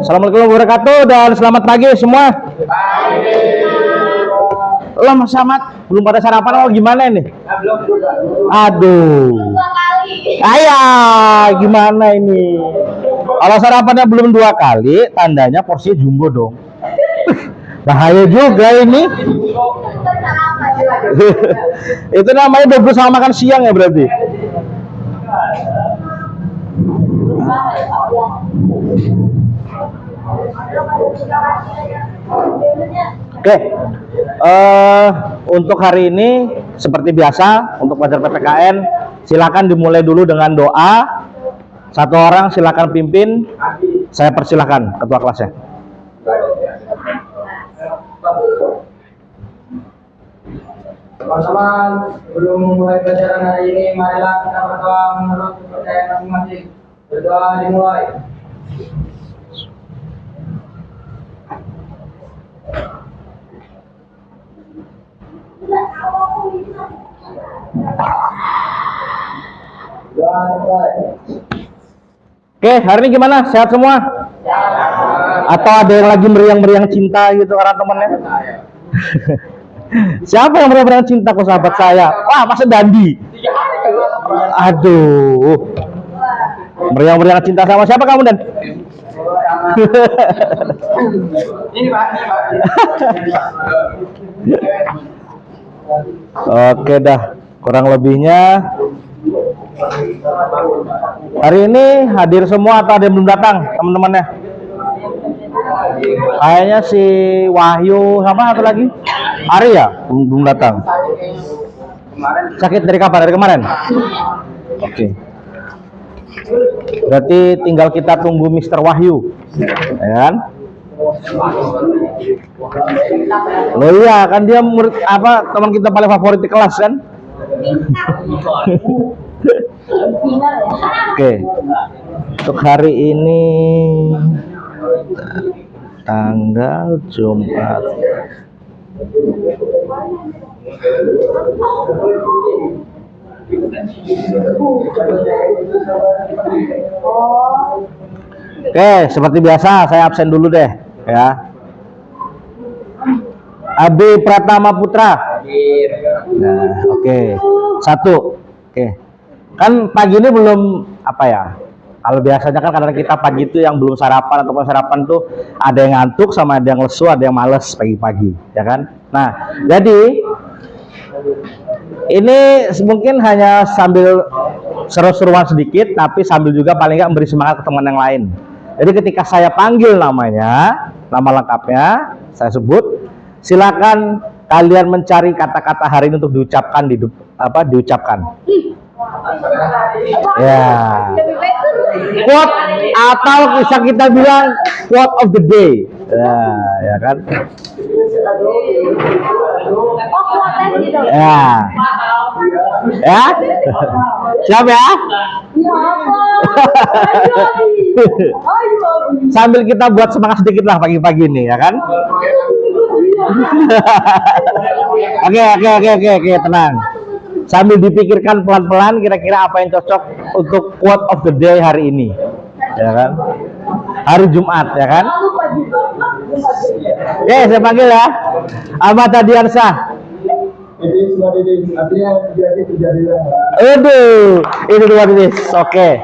Assalamualaikum warahmatullahi wabarakatuh dan selamat pagi semua. Mas Samad belum pada sarapan atau gimana ini? Aduh. Ayah, gimana ini? Kalau sarapannya belum 2 kali, tandanya porsi jumbo dong. Bahaya juga ini. Itu namanya double sama makan siang ya berarti. Oke, untuk hari ini seperti biasa untuk pelajar PPKN silakan dimulai dulu dengan doa. Satu orang silakan pimpin. Saya persilahkan ketua kelasnya. Teman-teman, sebelum memulai pelajaran hari ini, marilah kita berdoa menurut kepercayaan masing-masing. Berdoa dimulai. Oke, hari ini gimana? Sehat semua? Atau ada yang lagi meriang-meriang cinta gitu orang temennya? Siapa yang meriang-meriang cinta ke sahabat saya? Wah, masa Dandi? Aduh. Meriang-meriang cinta sama siapa kamu, Dan? Ini Pak. Oke dah, kurang lebihnya hari ini hadir semua atau ada yang belum datang teman-temannya? Kayaknya si Wahyu sama atau lagi Ari ya belum datang. Sakit dari kapan? Dari kemarin? Oke. Berarti tinggal kita tunggu Mr. Wahyu, ya kan? Loh iya kan dia murid apa teman kita paling favorit di kelas kan? Oke. Untuk hari ini tanggal Jumat. Oke, seperti biasa saya absen dulu deh ya. Abi Pratama Putra. Nah, oke. 1. Oke. Kan pagi ini belum apa ya? Kalau biasanya kan kadang kita pagi itu yang belum sarapan ataupun sarapan tuh ada yang ngantuk sama ada yang lesu, ada yang males pagi-pagi, ya kan? Nah, jadi ini mungkin hanya sambil seru-seruan sedikit, tapi sambil juga paling nggak memberi semangat ke teman yang lain. Jadi ketika saya panggil namanya, nama lengkapnya, saya sebut, silakan kalian mencari kata-kata hari ini untuk diucapkan diucapkan. Ya. Quote atau bisa kita bilang quote of the day. Ya kan? Ya. Ya. Siap ya? Sambil kita buat semangat sedikit lah pagi-pagi ini, ya kan? Oke, tenang. Sambil dipikirkan pelan-pelan kira-kira apa yang cocok untuk quote of the day hari ini, ya kan? Hari Jumat, ya kan? Oke, saya panggil ya. Ahmad Adiansah. Aduh, ini dua ini. Oke.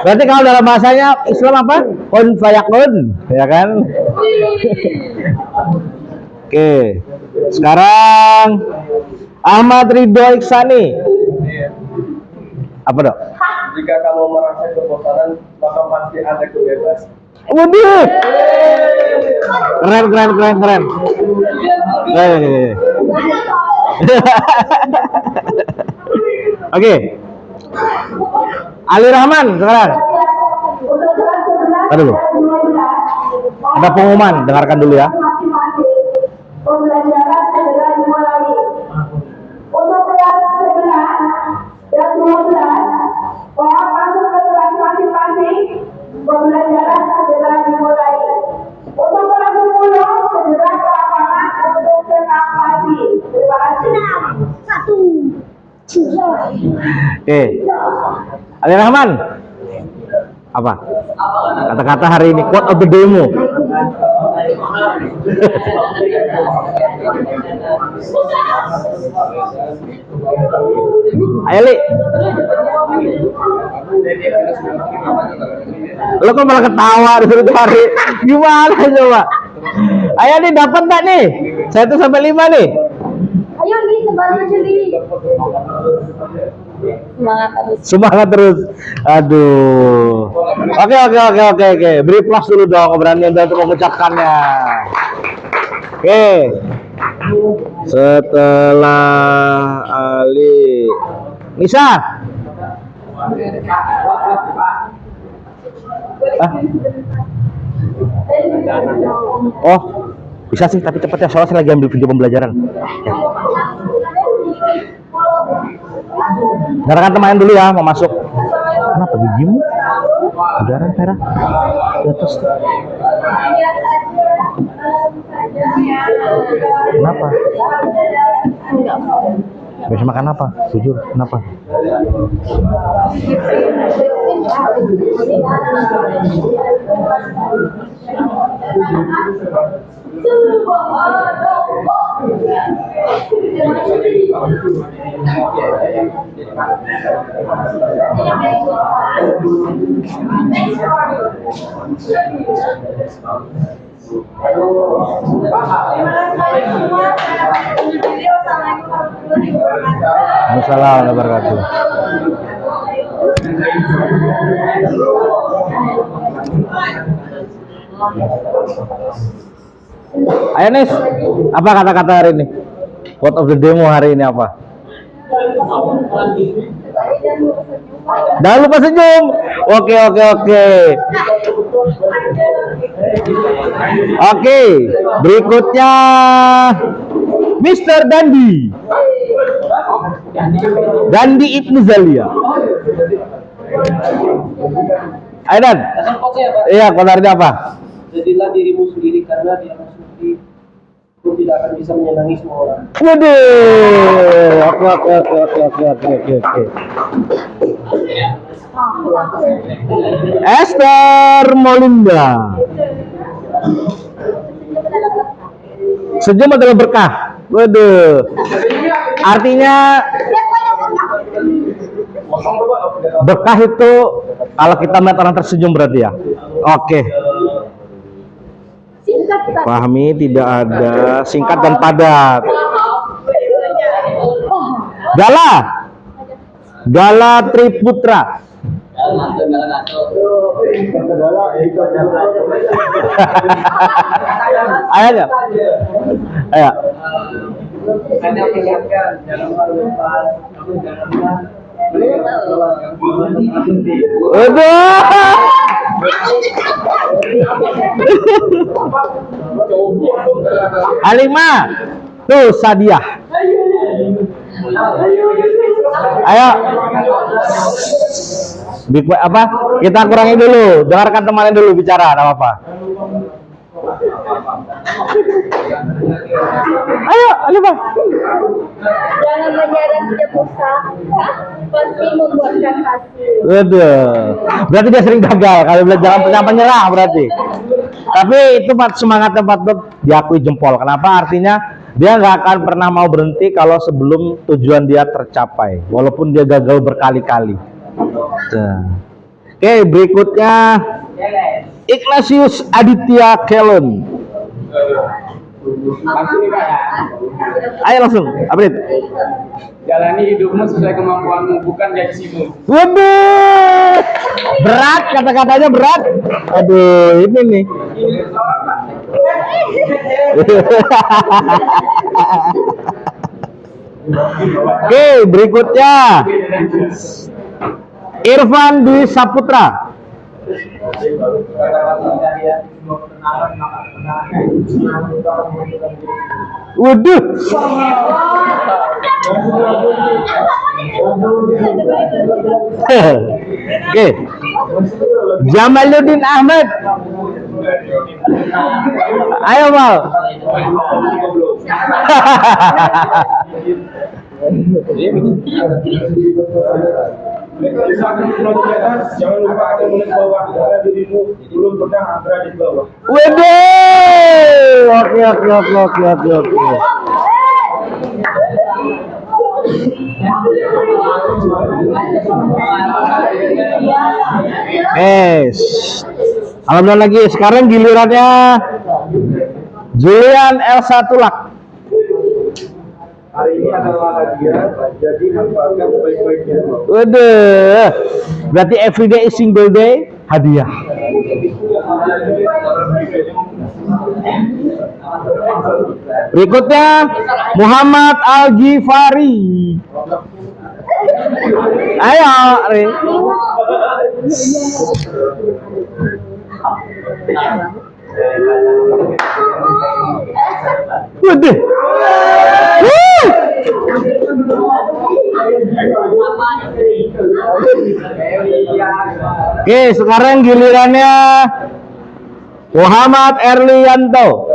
Berarti kalau dalam bahasanya Islam apa? Kun fayakun, ya kan? Oke. Sekarang Ahmad Ridho Iksani. Apa dok? Jika kamu merasa kebosanan, maka pasti ada kebebasan. Waduh. Keren. Oke. Ali Rahman sekarang. Aduh. Ada pengumuman, dengarkan dulu ya. Pembelajaran segera dimulai. Untuk kelas 11 dan 12, mohon masuk ke kelas masing-masing. Pembelajaran segera dimulai. Untuk kelas 10, segera ke lapangan untuk senam pagi. Terima kasih. 1, 2, 3, 4, 5, 6, 7, 8, 9, 10. Oke. Ali Rahman. Apa? Kata-kata hari ini, quote of the day-mu. Ayo, Li. Lo kok malah ketawa disuruh cari? Gimana coba? Ayo nih, dapat nggak nih? 1 sampai 5 nih. Ayo nih, sebarang aja nih. Semangat terus. Semangat terus. Aduh. Oke. Beri plus dulu dong keberanian dan untuk mengucapkannya. Oke. Setelah Ali, Nisa. Ah. Oh, bisa sih, tapi cepet ya, soalnya saya lagi ambil video pembelajaran. Ya. Dengarkan teman dulu ya, mau masuk. Kenapa gigimu? Udara merah di atas. Kenapa? Bisa makan apa? Jujur, kenapa? Assalamualaikum warahmatullahi wabarakatuh. Ayo Nis, apa kata-kata hari ini? Quote of the day hari ini apa? Jangan lupa senyum. Oke. Oke, berikutnya Mr. Dandi Ibnu Zalia. Ayo Dan. Iya, komentarnya apa? Jadilah dirimu sendiri karena dirimu sendiri itu tidak akan bisa menyenangi semua orang. Waduh. Oke. Esther Molinda. Senyum adalah berkah. Waduh. Artinya berkah itu kalau kita melihat orang tersenyum berarti ya. Oke. Pahami, tidak ada, singkat dan padat. Gala Triputra. Ayo. Alima tuh Sadiah. Ayo apa? Kita kurangi dulu. Dengarkan temannya dulu bicara, apa apa. Ayo, Alima. Jangan menyerah setiap usaha, pasti membuahkan hasil. Waduh, berarti dia sering gagal. Kalau bilang jangan menyerah berarti. Tapi itu semangatnya patut diakui jempol. Kenapa? Artinya dia nggak akan pernah mau berhenti kalau sebelum tujuan dia tercapai, walaupun dia gagal berkali-kali. Oke, berikutnya Ignatius Aditya Kellen. Ayo langsung, Abrid. Jalani hidupmu sesuai kemampuanmu, bukan gengsimu. Waduh, berat kata-katanya berat. Aduh, ini nih. Oke, berikutnya Irfan Dwi Saputra. Waduh. Oke. Jamaluddin Ahmad. Ayo Mal. Jangan lupa kamu menulis bawah karena dirimu belum pernah berada di bawah. Wede. Oke. Alhamdulillah lagi. Sekarang gilirannya Julian Elsa Tulak. Hari ini adalah hadiah, jadi manfaatkan sebaik-baiknya. Waduh, berarti everyday is single day hadiah. Berikutnya Muhammad Al Ghifari. Ayo, Re. Waduh. Oke, sekarang gilirannya Muhammad Erlianto.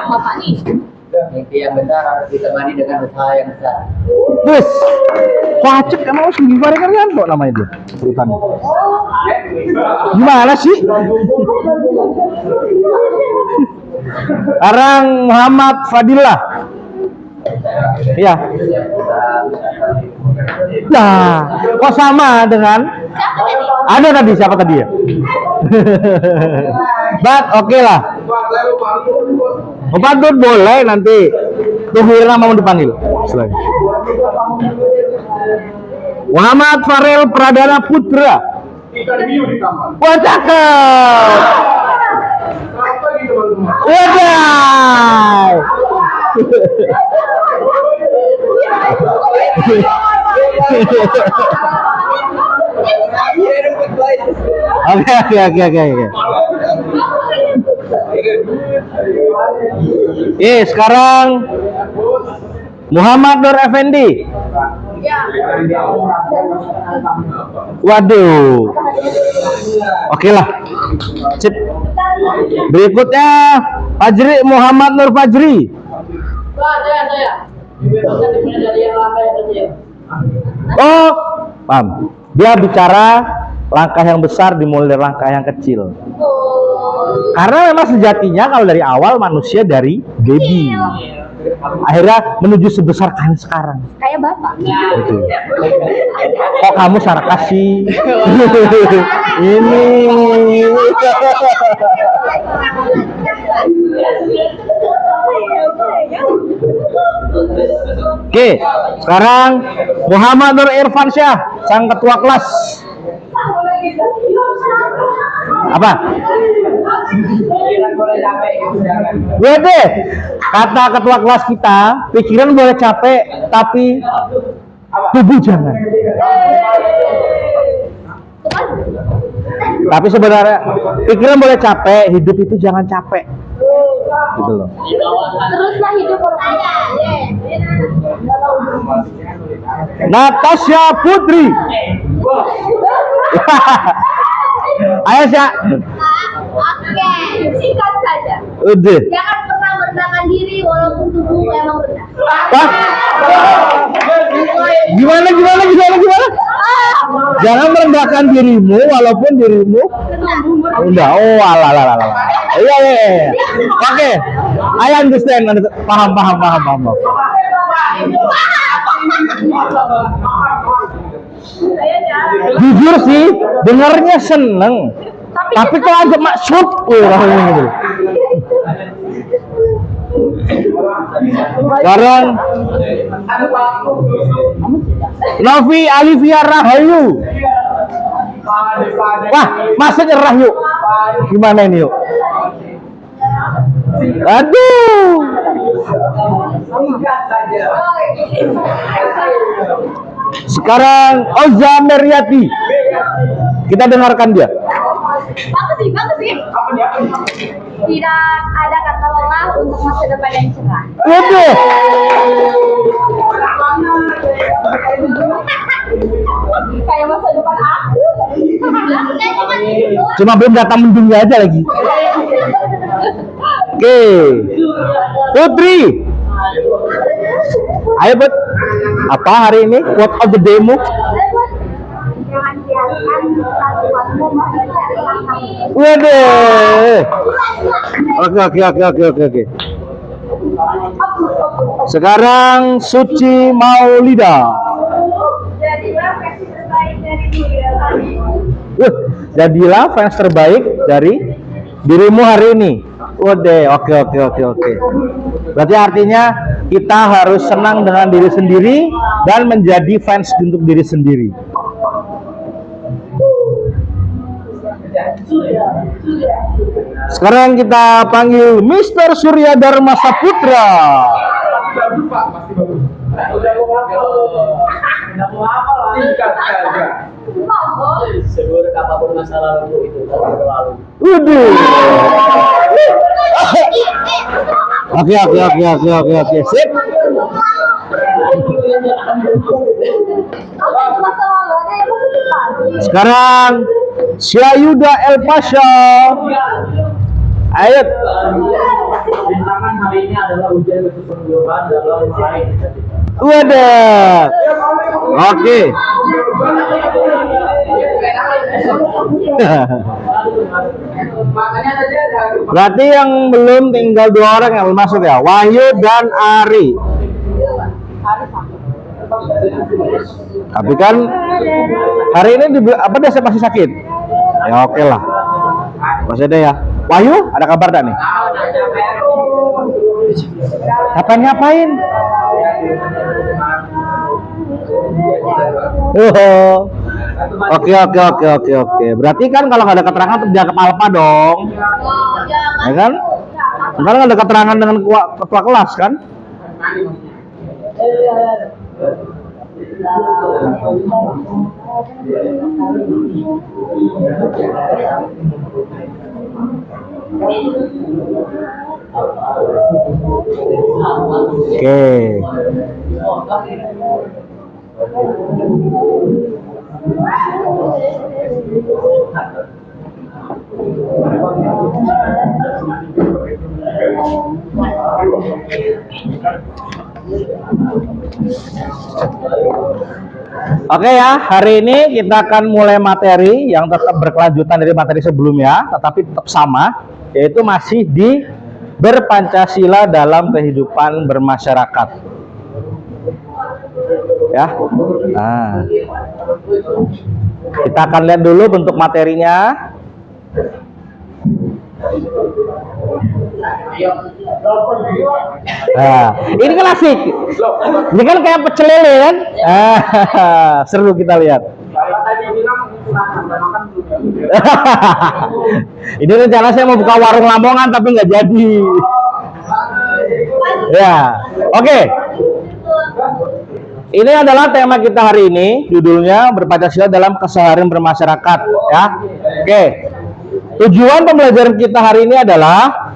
Bapak nih. Mimpi yang besar harus ditemani dengan usaha yang besar. Terus, Pacek emang harus Ghifari Erlianto namanya itu urutannya. Gimana sih? Sekarang Muhammad Fadilah. Iya. Nah, kok sama dengan ada tadi siapa tadi ya? Oke lah. Patut boleh nanti tunggu nama mau dipanggil. Selain. Muhammad Farel Pradana Putra. Wah, cakep. Wadah. Oke. Sekarang Muhammad Nur Effendi. Waduh. Oke lah. Sip. Berikutnya Fajri Muhammad Nur Fajri. Saya. Oh, paham. Dia bicara langkah yang besar dimulai dari langkah yang kecil. Karena memang sejatinya kalau dari awal manusia dari baby. Akhirnya menuju sebesar kalian sekarang. Kayak bapak. Betul. Kok kamu sarkas sih? Ini. Oke, sekarang Muhammad Nur Irfansyah, sang ketua kelas. Apa? Wede, kata ketua kelas kita, pikiran boleh capek, tapi tubuh jangan. Tapi sebenarnya pikiran boleh capek, hidup itu jangan capek. Gitu loh. Teruslah hidup saya. Natasha Putri. Ayo Sya. Oke, singkat saja. Udah. Jangan pernah merendahkan diri walaupun tubuhmu emang rendah. Wah. Gimana? Jangan merendahkan dirimu walaupun dirimu rendah. Oh, alah. Iya. Oke. I understand. Paham. Jujur sih, dengarnya seneng. Tapi kalau aja maksud, gitu. Sekarang Novi Alivia Rahayu. Wah, masa nyerah yuk. Gimana ini yuk? Aduh. Sekarang Oza Meriati. Kita dengarkan dia. Bagus sih. Tidak ada kata lelah untuk masa depan yang cerah. Waduh. Kayak masa depan aku. Cuma belum datang mendungnya aja lagi. Oke. Putri Ayo Bud, apa hari ini quote of the day-mu? Jangan biarkan kelakuanmu mencari langkah. Waduh. Oke. Sekarang Suci Maulida. Jadilah versi terbaik dari diri. Jadilah fans terbaik dari dirimu hari ini. Waduh, oke. Berarti artinya kita harus senang dengan diri sendiri dan menjadi fans untuk diri sendiri. Sekarang kita panggil Mr. Surya Dharma Saputra. Seluruh apapun masa lalu itu berlalu. Waduh. Oke. Sip. Masa lalu ada yang mau depan. Sekarang Syayuda El Pasha. Ayo. Rintangan hari ini adalah ujian kesungguhan dalam meraih cita-cita. Waduh. Oke. Berarti yang belum tinggal 2 orang yang belum masuk ya, Wahyu dan Ari. Tapi kan hari ini apa dia masih sakit? Ya oke lah. Masih ada ya. Wahyu, ada kabar tak nih? Ngapain? Oh. Oke. Berarti kan kalau nggak ada keterangan dianggap alpa dong, ya kan? Karena ada keterangan dengan ketua kelas kan? Oke. Oke ya, hari ini kita akan mulai materi yang tetap berkelanjutan dari materi sebelumnya, tetapi tetap sama, yaitu masih di berpancasila dalam kehidupan bermasyarakat. Ya, nah, kita akan lihat dulu bentuk materinya. Nah, ini kan asik. Ini kan kayak pecel lele kan? Seru kita lihat. Ini rencana saya mau buka warung Lamongan tapi nggak jadi. Ya, oke. Ini adalah tema kita hari ini, judulnya berpancasila dalam keseharian bermasyarakat, ya. Oke. Tujuan pembelajaran kita hari ini adalah,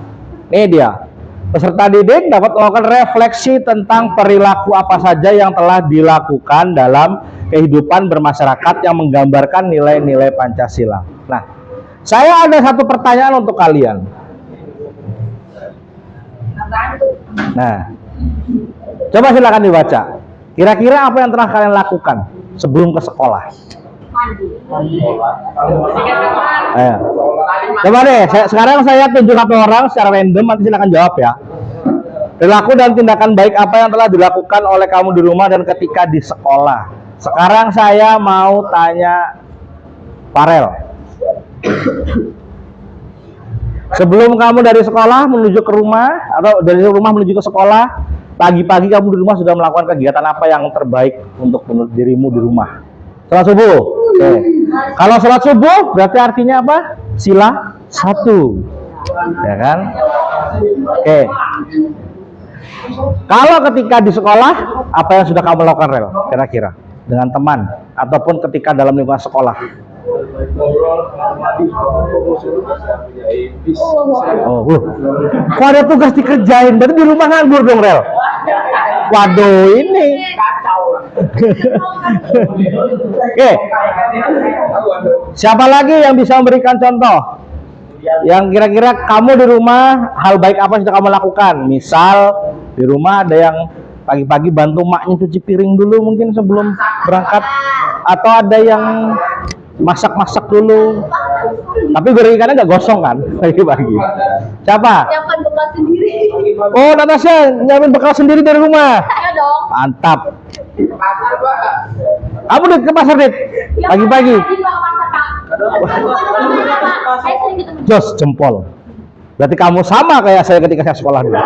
ini dia. Peserta didik dapat melakukan refleksi tentang perilaku apa saja yang telah dilakukan dalam kehidupan bermasyarakat yang menggambarkan nilai-nilai Pancasila. Nah, saya ada satu pertanyaan untuk kalian. Nah, coba silakan dibaca. Kira-kira apa yang telah kalian lakukan sebelum ke sekolah? Ayo. Coba deh, sekarang saya tunjuk satu orang secara random, nanti silakan jawab ya. Perilaku dan tindakan baik apa yang telah dilakukan oleh kamu di rumah dan ketika di sekolah. Sekarang saya mau tanya Farel. Sebelum kamu dari sekolah menuju ke rumah, atau dari rumah menuju ke sekolah, pagi-pagi kamu di rumah sudah melakukan kegiatan apa yang terbaik untuk menurut dirimu di rumah? Sholat subuh. Oke. Kalau sholat subuh berarti artinya apa? Sila 1. Ya kan? Oke. Kalau ketika di sekolah, apa yang sudah kamu lakukan, Rel? Kira-kira dengan teman ataupun ketika dalam lingkungan sekolah? Kok ada tugas dikerjain? Berarti di rumah nganggur dong, Rel? Waduh, ini Oke. Siapa lagi yang bisa memberikan contoh? Yang kira-kira kamu di rumah hal baik apa yang sudah kamu lakukan? Misal Di rumah ada yang pagi-pagi bantu maknya cuci piring dulu mungkin sebelum berangkat, atau ada yang masak-masak dulu. Tapi goreng ikannya nggak gosong kan pagi-pagi. Siapa? Siapkan bekal sendiri. Oh, Natasha nyiapin bekal sendiri dari rumah. Iya dong. Mantap. Pasar, Pak. Kamu Dit ke pasar Dit? Pagi-pagi. Rajin Pak, ke pasar, Pak. Saya sering ketemu. Jos jempol. Berarti kamu sama kayak saya ketika saya sekolah dulu.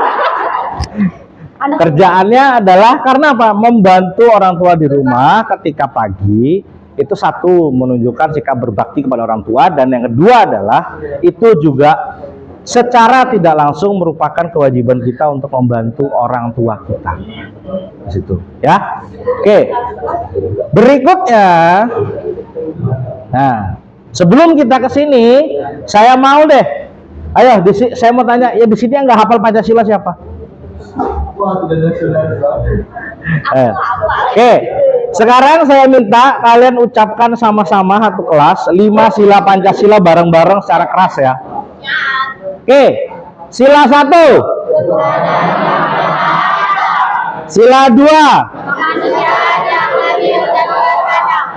Anak Kerjaannya adalah karena apa? Membantu orang tua di rumah ketika pagi. Itu satu, menunjukkan sikap berbakti kepada orang tua, dan yang kedua adalah itu juga secara tidak langsung merupakan kewajiban kita untuk membantu orang tua kita. Di situ, ya. Oke. Berikutnya, nah, sebelum kita ke sini, saya mau deh. Ayo, saya mau tanya, ya di sini yang nggak hafal Pancasila siapa? Oke, sekarang saya minta kalian ucapkan sama-sama satu kelas 5 sila Pancasila bareng-bareng secara keras ya. Oke, sila 1, sila 2,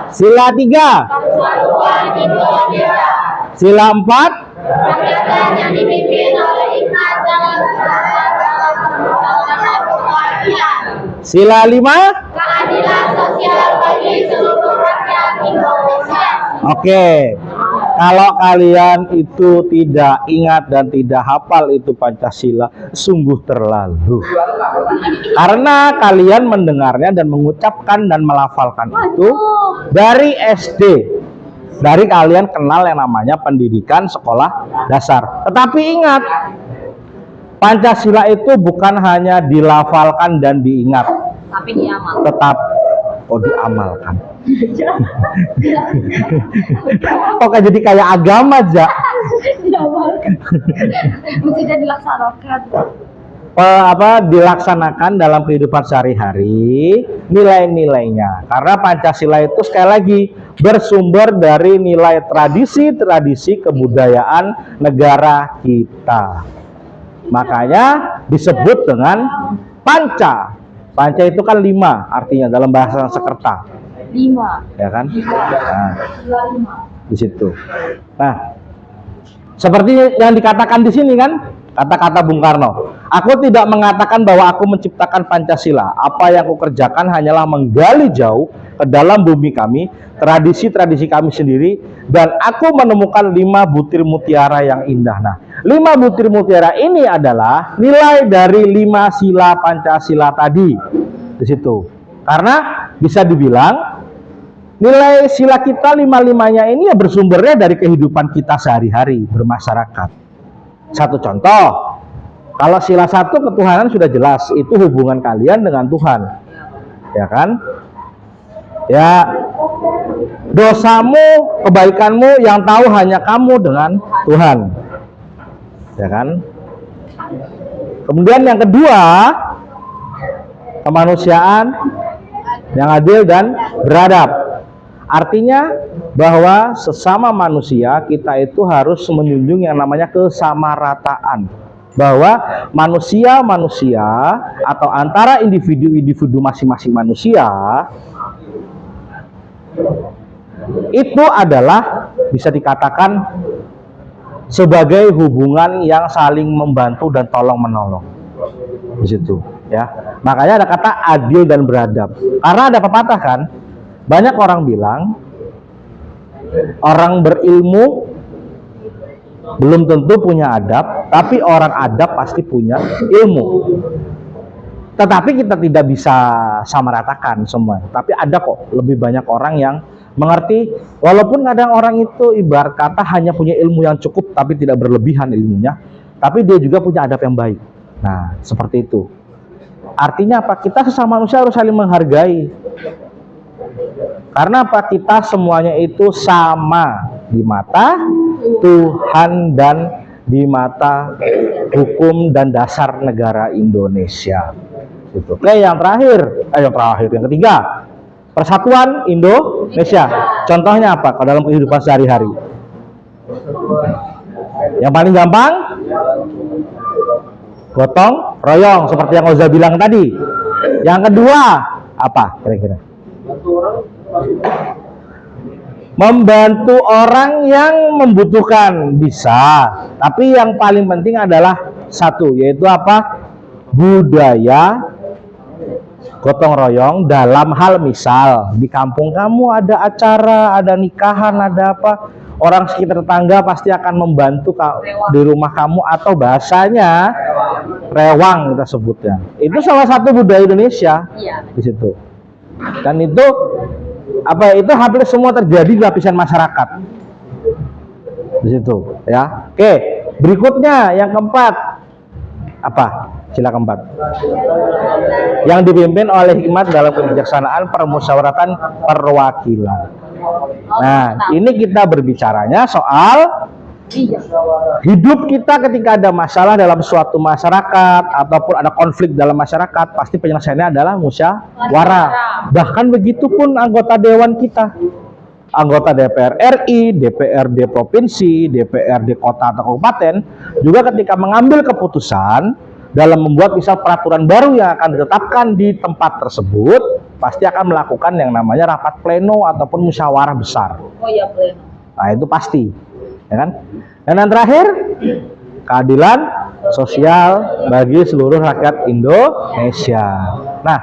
sila 3, sila 4, yang dipimpin oleh Ikhlas dalam sila 5. keadilan sosial bagi seluruh rakyat Indonesia. Oke, kalau kalian itu tidak ingat dan tidak hafal itu Pancasila, sungguh terlalu. Karena kalian mendengarnya dan mengucapkan dan melafalkan itu dari SD. Dari kalian kenal yang namanya pendidikan sekolah dasar. Tetapi ingat, Pancasila itu bukan hanya dilafalkan dan diingat, Tapi diamal. tetap diamalkan. Kok jadi kayak agama aja? Diamalkan. Mesti dilaksanakan. Dilaksanakan dalam kehidupan sehari-hari, nilai-nilainya. Karena Pancasila itu sekali lagi bersumber dari nilai tradisi kebudayaan negara kita. Makanya disebut dengan Panca. Panca itu kan 5 artinya dalam bahasa Sanskerta. 5. Ya kan? Nah, 5. di situ. Nah, seperti yang dikatakan di sini kan, kata-kata Bung Karno. Aku tidak mengatakan bahwa aku menciptakan Pancasila. Apa yang aku kerjakan hanyalah menggali jauh ke dalam bumi kami, tradisi-tradisi kami sendiri, dan aku menemukan 5 butir mutiara yang indah. Nah, 5 butir mutiara ini adalah nilai dari 5 sila Pancasila tadi. Di situ. Karena bisa dibilang nilai sila kita 5-5-nya ini ya bersumbernya dari kehidupan kita sehari-hari bermasyarakat. Satu contoh, kalau sila 1 ketuhanan sudah jelas, itu hubungan kalian dengan Tuhan, ya kan? Ya, dosamu, kebaikanmu yang tahu hanya kamu dengan Tuhan, ya kan? Kemudian yang kedua, kemanusiaan yang adil dan beradab. Artinya bahwa sesama manusia kita itu harus menjunjung yang namanya kesamarataan. Bahwa manusia-manusia atau antara individu-individu masing-masing manusia itu adalah bisa dikatakan sebagai hubungan yang saling membantu dan tolong-menolong. Di situ, ya. Makanya ada kata adil dan beradab. Karena ada pepatah kan, banyak orang bilang orang berilmu belum tentu punya adab, tapi orang adab pasti punya ilmu. Tetapi kita tidak bisa samaratakan semua. Tapi ada kok lebih banyak orang yang mengerti, walaupun kadang orang itu ibarat kata hanya punya ilmu yang cukup tapi tidak berlebihan ilmunya, tapi dia juga punya adab yang baik. Nah, seperti itu. Artinya apa? Kita sesama manusia harus saling menghargai. Karena apa? Kita semuanya itu sama di mata Tuhan dan di mata hukum dan dasar negara Indonesia. Gitu. Oke, yang terakhir, yang ketiga, persatuan Indonesia. Contohnya apa? Kalau dalam kehidupan sehari-hari, yang paling gampang, gotong royong seperti yang Oza bilang tadi. Yang kedua apa kira-kira? Membantu orang yang membutuhkan bisa, tapi yang paling penting adalah satu, yaitu apa? Budaya gotong royong dalam hal misal di kampung kamu ada acara, ada nikahan, ada apa, orang sekitar tetangga pasti akan membantu di rumah kamu, atau bahasanya rewang kita sebutnya. Itu salah satu budaya Indonesia. Iya. Di situ. Dan itu apa? Itu hampir semua terjadi di lapisan masyarakat. Di situ, ya. Oke, berikutnya yang keempat. Apa? Sila keempat. Yang dipimpin oleh hikmat dalam kebijaksanaan permusyawaratan perwakilan. Nah, ini kita berbicaranya soal hidup kita ketika ada masalah dalam suatu masyarakat ataupun ada konflik dalam masyarakat, pasti penyelesaiannya adalah musyawarah. Bahkan begitu pun anggota dewan kita, anggota DPR RI, DPRD provinsi, DPRD kota atau kabupaten, juga ketika mengambil keputusan dalam membuat misal peraturan baru yang akan ditetapkan di tempat tersebut, pasti akan melakukan yang namanya rapat pleno ataupun musyawarah besar. Oh iya, pleno. Nah, itu pasti, ya kan? Dan yang terakhir, keadilan sosial bagi seluruh rakyat Indonesia. Nah,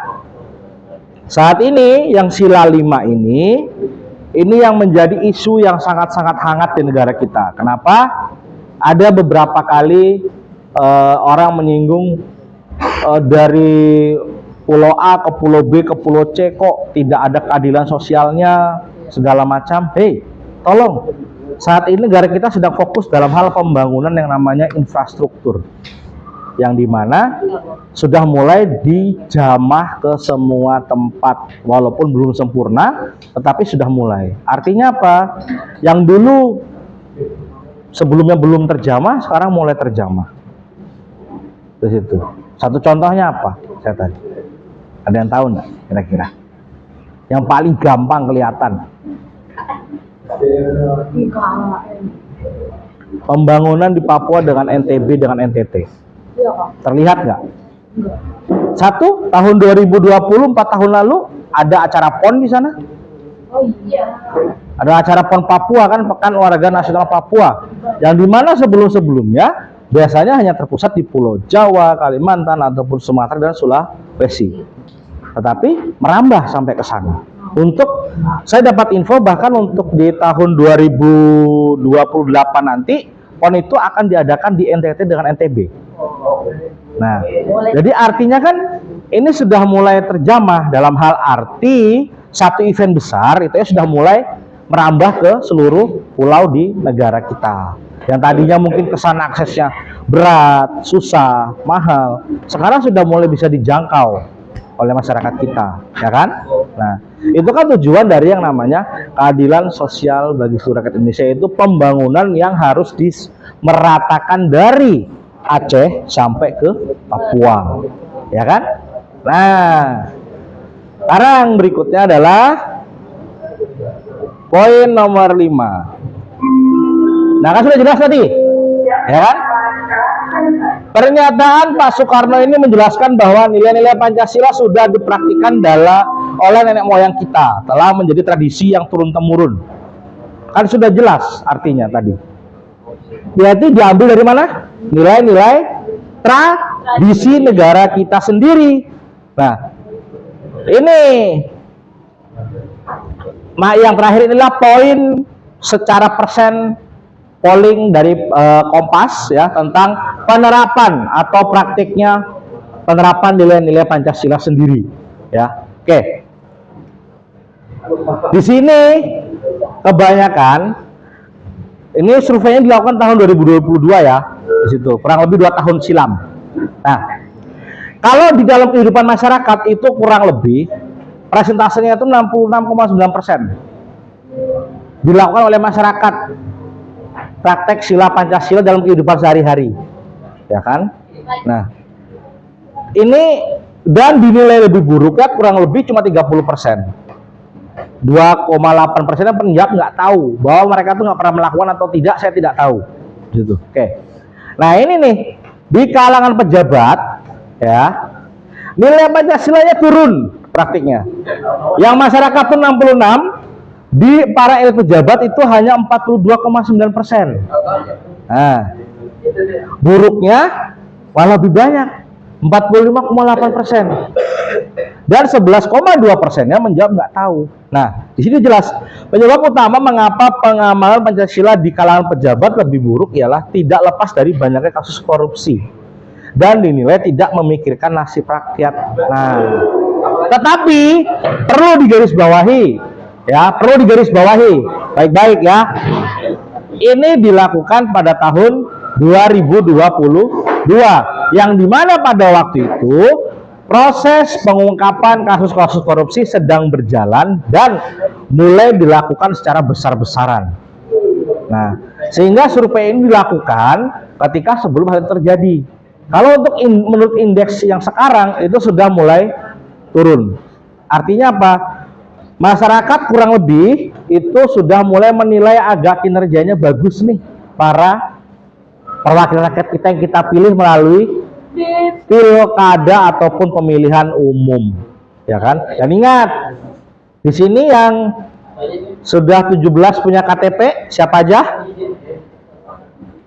saat ini yang sila 5 ini yang menjadi isu yang sangat-sangat hangat di negara kita. Kenapa? Ada beberapa kali orang menyinggung dari pulau A ke pulau B ke pulau C kok tidak ada keadilan sosialnya segala macam. Hei, tolong, saat ini negara kita sedang fokus dalam hal pembangunan yang namanya infrastruktur, yang dimana sudah mulai dijamah ke semua tempat, walaupun belum sempurna tetapi sudah mulai. Artinya apa? Yang dulu sebelumnya belum terjamah, sekarang mulai terjamah. Di situ. Satu contohnya apa? Saya tadi. Ada yang tahu nggak kira-kira? Yang paling gampang kelihatan. Pembangunan di Papua dengan NTB dengan NTT. Terlihat nggak? Satu, tahun 2020, 4 tahun lalu ada acara PON di sana. Oh iya. Ada acara PON Papua, kan, Pekan Olahraga Nasional Papua, yang dimana sebelum-sebelumnya biasanya hanya terpusat di Pulau Jawa, Kalimantan, ataupun Sumatera dan Sulawesi. Tetapi merambah sampai ke sana. Untuk saya dapat info bahkan untuk di tahun 2028 nanti PON itu akan diadakan di NTT dengan NTB. Nah, jadi artinya kan ini sudah mulai terjamah dalam hal arti satu event besar itu ya sudah mulai merambah ke seluruh pulau di negara kita. Yang tadinya mungkin kesana aksesnya berat, susah, mahal, sekarang sudah mulai bisa dijangkau oleh masyarakat kita, ya kan? Nah, itu kan tujuan dari yang namanya keadilan sosial bagi seluruh rakyat Indonesia, itu pembangunan yang harus dimeratakan dari Aceh sampai ke Papua, ya kan? Nah, sekarang berikutnya adalah poin nomor 5. Nah, kan sudah jelas tadi, ya kan? Pernyataan Pak Soekarno ini menjelaskan bahwa nilai-nilai Pancasila sudah dipraktikkan oleh nenek moyang kita, telah menjadi tradisi yang turun-temurun. Kan sudah jelas artinya tadi. Berarti diambil dari mana? Nilai-nilai tradisi negara kita sendiri. Nah, ini yang terakhir inilah poin secara persen polling dari Kompas ya tentang penerapan atau praktiknya penerapan nilai-nilai Pancasila sendiri ya. Oke. Di sini kebanyakan ini surveinya dilakukan tahun 2022 ya, di situ kurang lebih 2 tahun silam. Nah, kalau di dalam kehidupan masyarakat itu kurang lebih presentasenya itu 66,9% dilakukan oleh masyarakat praktek sila Pancasila dalam kehidupan sehari-hari, ya kan? Nah, ini dan dinilai lebih buruk ya kurang lebih cuma 30%. 2,8% penjawab nggak tahu bahwa mereka tuh nggak pernah melakukan atau tidak, saya tidak tahu, gitu. Oke. Nah, ini nih di kalangan pejabat, ya, nilai Pancasilanya turun praktiknya. Yang masyarakat itu 66, di para elit pejabat itu hanya 42,9%. Nah, buruknya malah lebih banyak, 45,8%. Dan 11,2%-nya menjawab nggak tahu. Nah, di sini jelas penyebab utama mengapa pengamalan Pancasila di kalangan pejabat lebih buruk ialah tidak lepas dari banyaknya kasus korupsi dan dinilai tidak memikirkan nasib rakyat. Nah, tetapi perlu digarisbawahi, ya, perlu digarisbawahi baik-baik ya. Ini dilakukan pada tahun 2022, yang dimana pada waktu itu proses pengungkapan kasus-kasus korupsi sedang berjalan dan mulai dilakukan secara besar-besaran. Nah, sehingga survei ini dilakukan ketika sebelum hal itu terjadi. Kalau untuk menurut indeks yang sekarang itu sudah mulai turun. Artinya apa? Masyarakat kurang lebih itu sudah mulai menilai agak kinerjanya bagus nih para perwakilan rakyat kita yang kita pilih melalui pilkada ataupun pemilihan umum, ya kan? Dan ingat, di sini yang sudah 17 punya KTP siapa aja?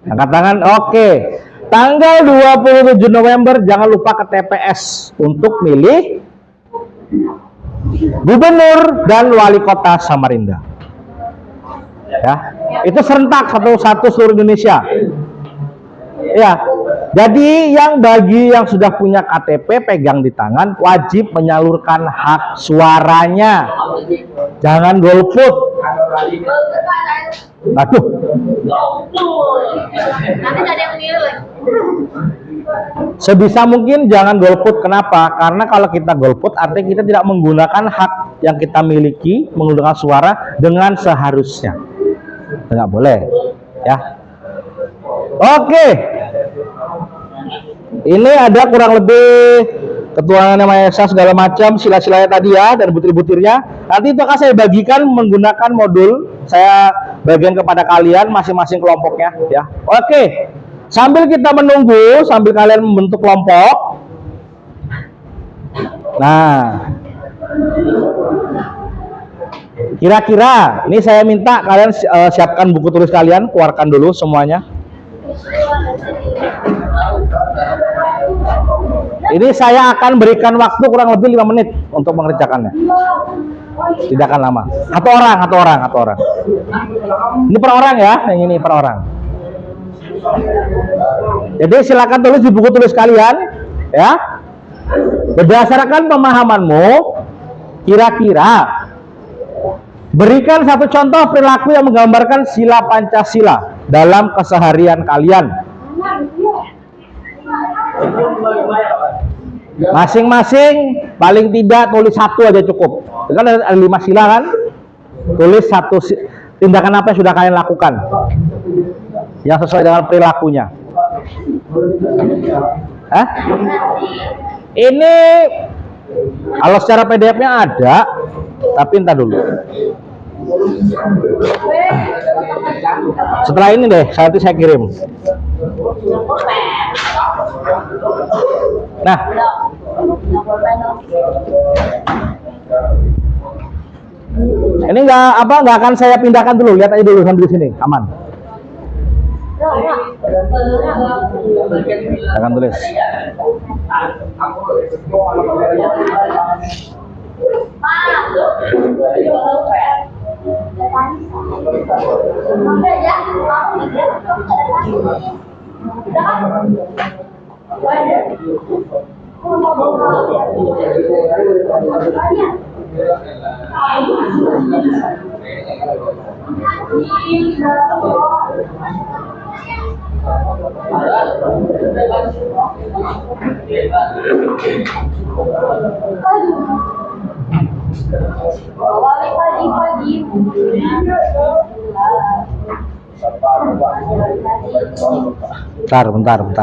Angkat tangan. Oke. Tanggal 27 November jangan lupa ke TPS untuk milih gubernur dan wali kota Samarinda. Ya, itu serentak satu-satu seluruh Indonesia. Ya, jadi bagi yang sudah punya KTP pegang di tangan wajib menyalurkan hak suaranya. Jangan golput. Aduh. Nanti ada yang meniru lagi. Sebisa mungkin jangan golput. Kenapa? Karena kalau kita golput artinya kita tidak menggunakan hak yang kita miliki, menggunakan suara dengan seharusnya. Nggak boleh, ya. Oke. Ini ada kurang lebih ketuangan Maha Esa segala macam sila-silanya tadi ya, dan butir-butirnya. Nanti itu akan saya bagikan menggunakan modul. Saya bagikan kepada kalian masing-masing kelompoknya, ya. Oke. Sambil kita menunggu, sambil kalian membentuk kelompok. Nah, kira-kira ini saya minta kalian siapkan buku tulis kalian, keluarkan dulu semuanya. Ini saya akan berikan waktu kurang lebih 5 menit untuk mengerjakannya. Tidak akan lama. Satu orang. Ini per orang ya, yang ini per orang. Jadi silakan tulis di buku tulis kalian, ya. Berdasarkan pemahamanmu, kira-kira berikan satu contoh perilaku yang menggambarkan sila Pancasila dalam keseharian kalian. Masing-masing paling tidak tulis satu aja cukup. Kan ada 5 sila kan? Tulis satu tindakan apa yang sudah kalian lakukan yang sesuai dengan perilakunya. Ini kalau secara PDF-nya ada, tapi entar dulu. Setelah ini deh, nanti saya kirim. Nah, ini nggak akan saya pindahkan dulu, lihat aja dulu sambil di sini, aman. Akan tulis.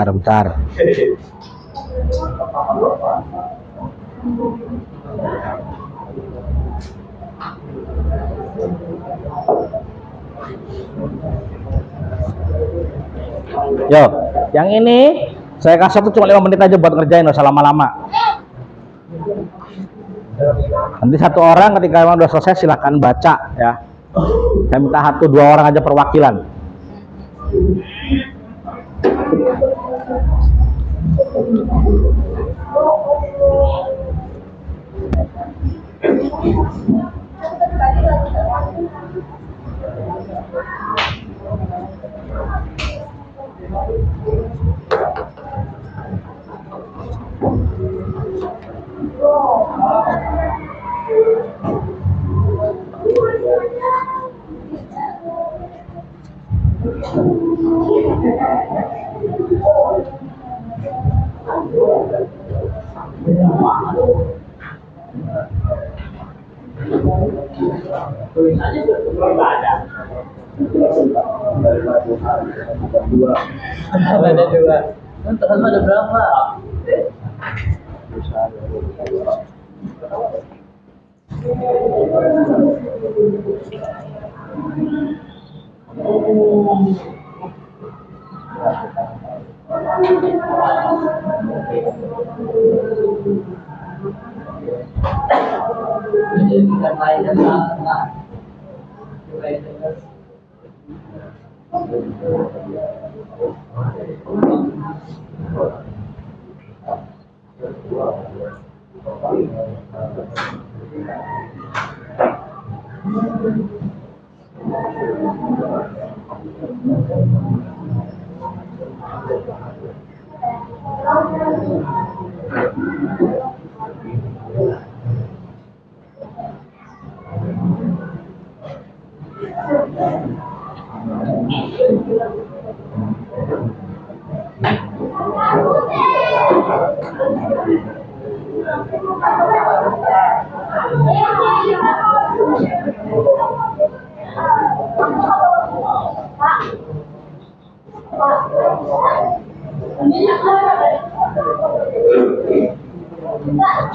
Bentar. Yo, yang ini Saya kasih tuh cuma 5 menit aja buat ngerjain, nggak usah lama-lama. Nanti satu orang ketika emang udah selesai silahkan baca ya. Saya minta 1-2 orang aja perwakilan. Ada dua. Teman ada berapa?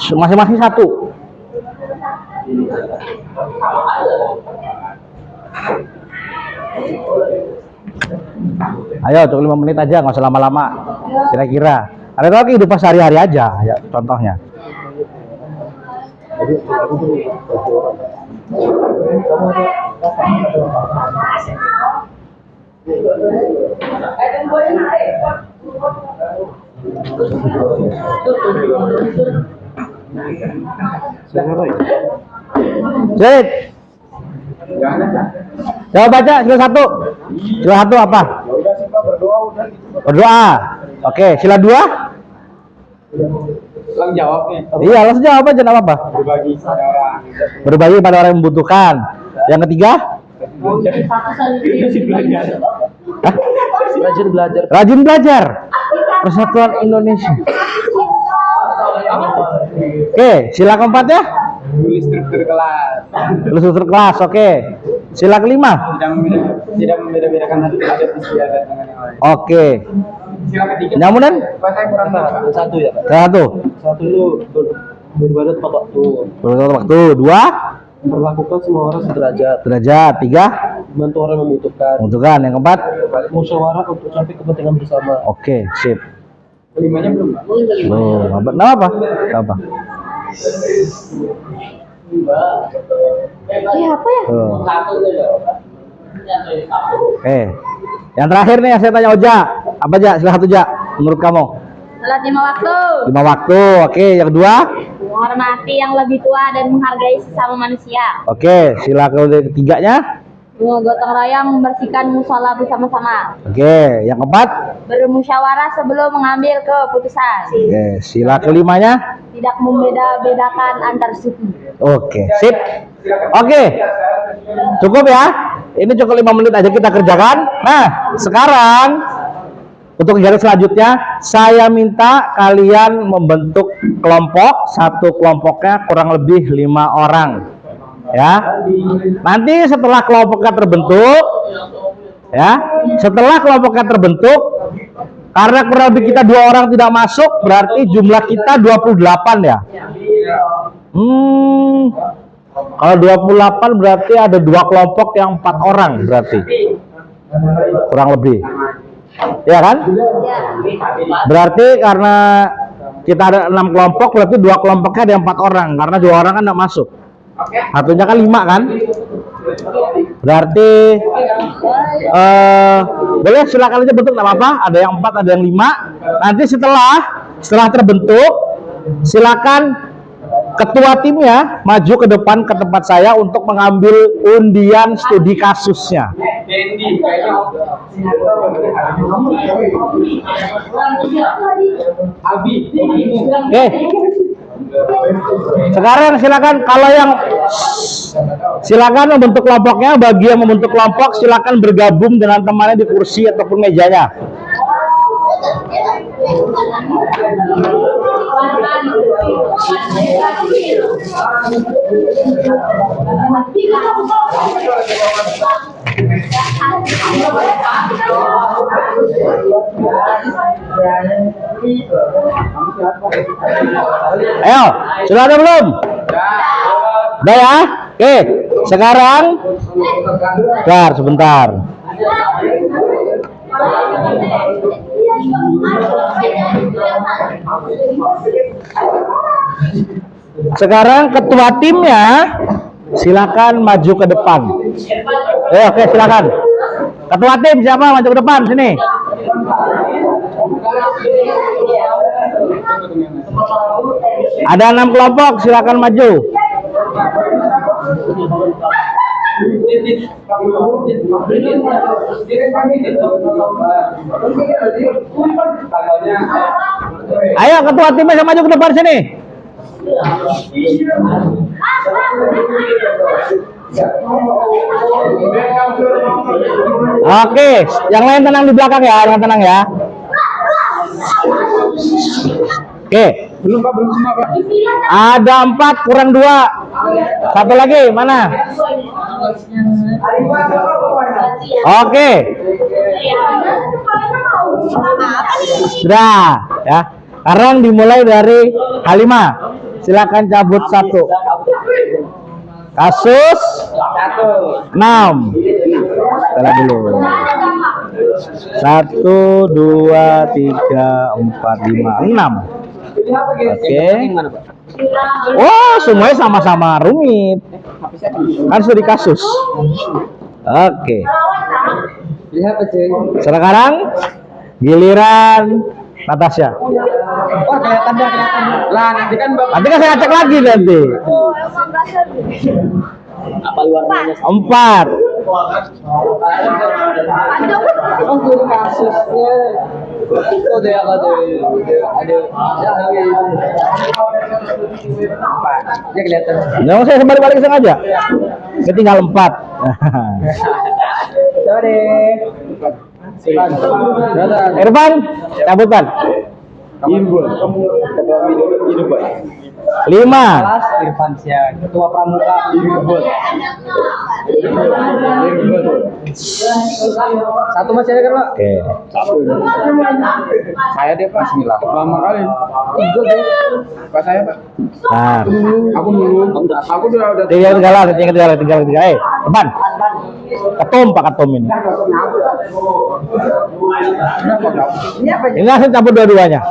Masing-masing 1. Ayo, cukup 5 menit aja, nggak usah lama-lama. Kira-kira. Ada lagi kehidupan sehari-hari aja, ya contohnya. Zid. Coba baca sila 1. Sila 1 apa? Ya udah sih Pak, berdoa udah gitu. Berdoa. Oke, sila 2. Lang jawabnya. Iya, langsung jawab aja, enggak apa-apa. Berbagi pada orang. Berbagi pada orang yang membutuhkan. Yang ketiga? Hah? Rajin belajar. Rajin belajar. Persatuan Indonesia. Oke, sila keempat ya. Tulis struktur kelas. Lulus struktur kelas, oke. Sila kelima. Tidak membeda-bedakan satu adat istiadat dengan yang lain. Oke. Sila ketiga. Nyamunan? Bahasa yang kurang tahu. Satu ya, Pak. Satu. Satu itu beribadah tepat waktu. Beberapa waktu. 2. Memperlakukan semua orang sederajat. Derajat. 3. Membantu orang yang membutuhkan. Membutuhkan. Yang keempat. Musyawarah untuk sampai kepentingan bersama. Oke, sip. Kelimanya belum. Loh, apa? Apa? Ya apa ya? Tuh. Oke. Yang terakhir nih saya tanya Oja. Apa aja? Sila 1 aja. Menurut kamu? Salat 5 waktu. 5 waktu. Oke, yang kedua? Menghormati yang lebih tua dan menghargai sesama manusia. Oke, sila ketiganya? Gotong royong membersihkan musola bersama-sama. Oke, yang keempat? Bermusyawarah sebelum mengambil keputusan. Oke, sila kelimanya? Tidak membeda-bedakan antar suku. Oke, sip. Oke, cukup ya. Ini cukup 5 menit aja kita kerjakan. Nah, sekarang untuk kegiatan selanjutnya, saya minta kalian membentuk kelompok. Satu kelompoknya kurang lebih 5 orang. Ya, nanti setelah kelompoknya terbentuk, ya, setelah kelompoknya terbentuk, karena kurang lebih kita 2 orang tidak masuk, berarti jumlah kita 28 ya. Kalau 28 berarti ada 2 kelompok yang 4 orang berarti, kurang lebih. Ya kan? Ya. Berarti karena kita ada 6 kelompok, berarti 2 kelompoknya ada 4 orang, karena 2 orang kan nggak masuk. Satunya kan 5 kan? Berarti boleh silakan aja bentuk, nggak apa-apa. Ada yang 4, ada yang 5. Nanti setelah terbentuk, silakan ketua timnya maju ke depan ke tempat saya untuk mengambil undian studi kasusnya. Oke. Sekarang silakan membentuk kelompoknya. Bagi yang membentuk kelompok, silakan bergabung dengan temannya di kursi ataupun mejanya. Ayo, sudah ada belum? Udah ya? Oke, sekarang sebentar. Sekarang ketua timnya silakan maju ke depan. Oke, silakan. Ketua tim siapa maju ke depan sini? Ada 6 kelompok, silakan maju. Ayo ketua timnya maju ke depan sini. Oke, yang lain tenang di belakang ya, yang tenang ya. Oke. Belum Pak, belum semua Pak. Ada 4 kurang 2. Satu lagi mana? Oke. Sudah ya. Sekarang dimulai dari Halimah. Silakan cabut 1. Kasus 6. Salah dulu. 1, 2, 3, 4, 5, 6. Oke. Oh, semuanya sama-sama rumit. Kan sudah di kasus. Oke. Sekarang giliran Natasha. Wah, kelihatan. Lah, nanti kan Bapak. Nanti kan saya cek lagi nanti. Oh, emang dasar. 4. Oh, jadi kasusnya. Itu dia ada. Ya kelihatan. Jangan saya balik sengaja. Saya tinggal 4. Sorry. Irfan, cabutan. Imbul. 5. Irfan Syah, Ketua Pramuka. Satu masih ada kan Pak? Oke. Saya deh Pak. Bismillah. Lama kali. 3 deh. Pak saya Pak. Nah, Aku dulu. Aku udah tinggal 3. Depan. Pak Ketum ini. Ini langsung cabut dua-duanya.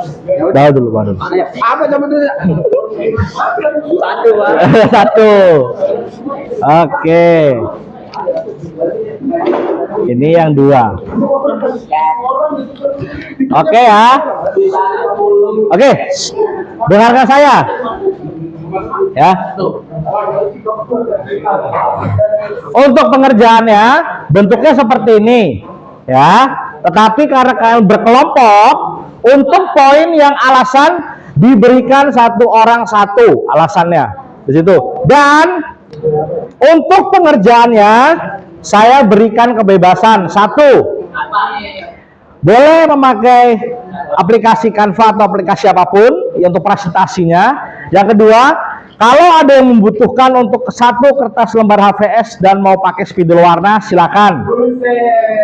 Bawa dulu. Apa zaman dulu? Satu Pak. 1. Oke. Ini yang 2. Oke ya. Oke. Dengarkan saya. Ya. Untuk pengerjaannya bentuknya seperti ini, ya. Tetapi karena kalian berkelompok, untuk poin yang alasan diberikan 1 orang 1 alasannya di situ. Dan untuk pengerjaannya saya berikan kebebasan 1. Boleh memakai aplikasi Canva atau aplikasi apapun untuk presentasinya. Yang kedua, kalau ada yang membutuhkan untuk 1 kertas lembar HVS dan mau pakai spidol warna, silakan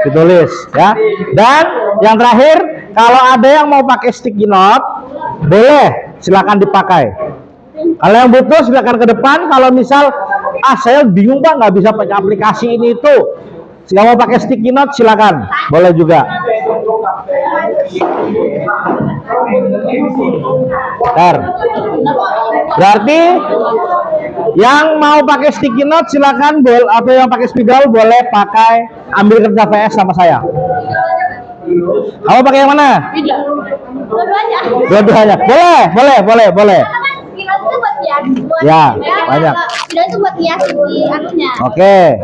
ditulis ya. Dan yang terakhir, kalau ada yang mau pakai sticky note, boleh silakan dipakai. Kalau yang butuh silakan ke depan. Kalau misal saya bingung Pak, nggak bisa pakai aplikasi ini itu, nggak mau pakai sticky note, silakan, boleh juga. Bentar. Berarti yang mau pakai sticky note silakan, atau yang pakai spidol boleh pakai ambil kerja VS sama saya. Kamu pakai yang mana? Dua-duanya. Dua-duanya. Boleh. Spidol itu buat hias. Ya, banyak. Spidol itu buat hias di anunya. Oke.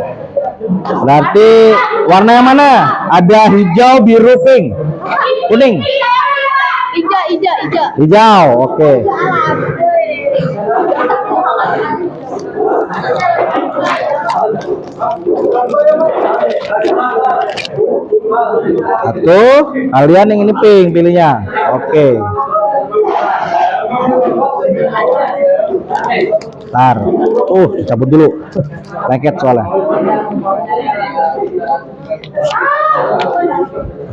Berarti warna yang mana? Ada hijau, biru, pink, kuning. Hijau. Hijau. Oke. Satu, kalian yang ini pink pilihnya. Oke. Ntar, cabut dulu. Lengket soalnya.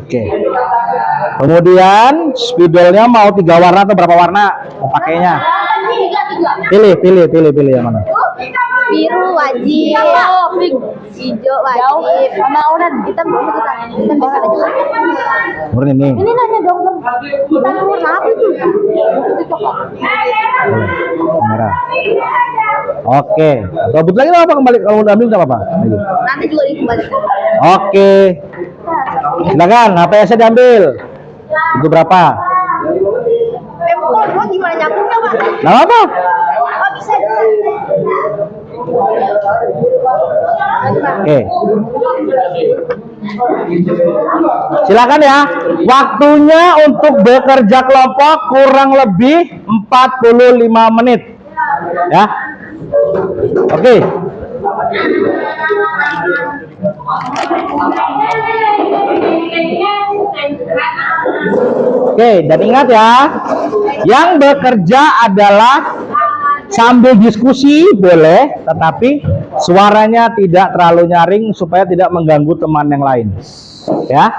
Oke. Kemudian spidolnya mau 3 warna atau berapa warna mau pakainya? Pilih yang mana? Biru wajib, pink, hijau wajib, sama oranye hitam bisa ada juga. Warna ini. Ini nanya dong, hitam warna apa itu? Merah. Oke. Atau lagi nggak apa, kembali kalau udah ambil nggak apa-apa. Nanti juga dikembalikan. Oke. Silakan, HPS-nya diambil. Itu berapa? Gua gimana nyambungnya, Pak? Nggak apa. Oh, bisa. Oke. Silakan ya. Waktunya untuk bekerja kelompok kurang lebih 45 menit. Ya. Oke. Oke, dan ingat ya, yang bekerja adalah sambil diskusi boleh, tetapi suaranya tidak terlalu nyaring supaya tidak mengganggu teman yang lain. Ya.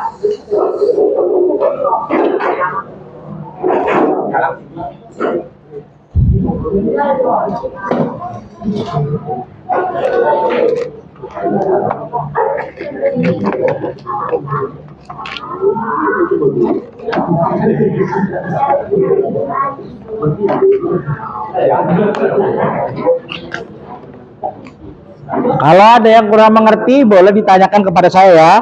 Kalau ada yang kurang mengerti, boleh ditanyakan kepada saya ya.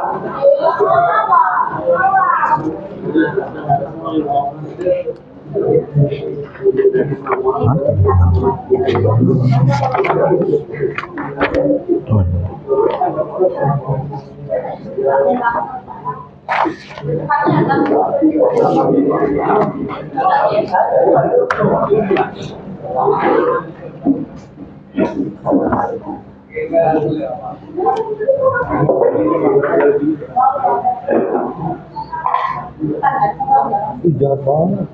Jahat banget.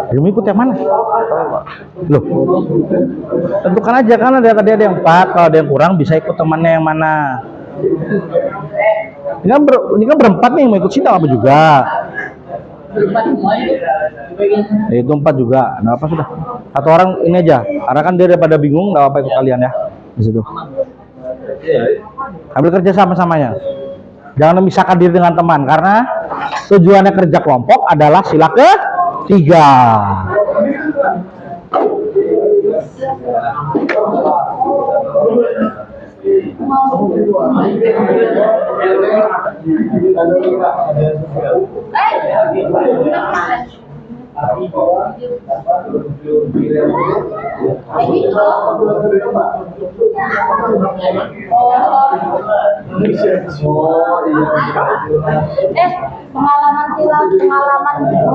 Belum ikut yang mana? Loh, tentukan aja, kan ada tadi ada yang 4, kalau ada yang kurang bisa ikut temannya yang mana. Ini kan berempat nih, mau ikut sini apa juga? Itu 4 juga. Nah, apa sudah? Satu orang ini aja. Karena kan dia daripada bingung, nggak apa ikut kalian ya di situ. Ambil kerja sama-samanya. Jangan memisahkan diri dengan teman, karena tujuannya kerja kelompok adalah sila ketiga.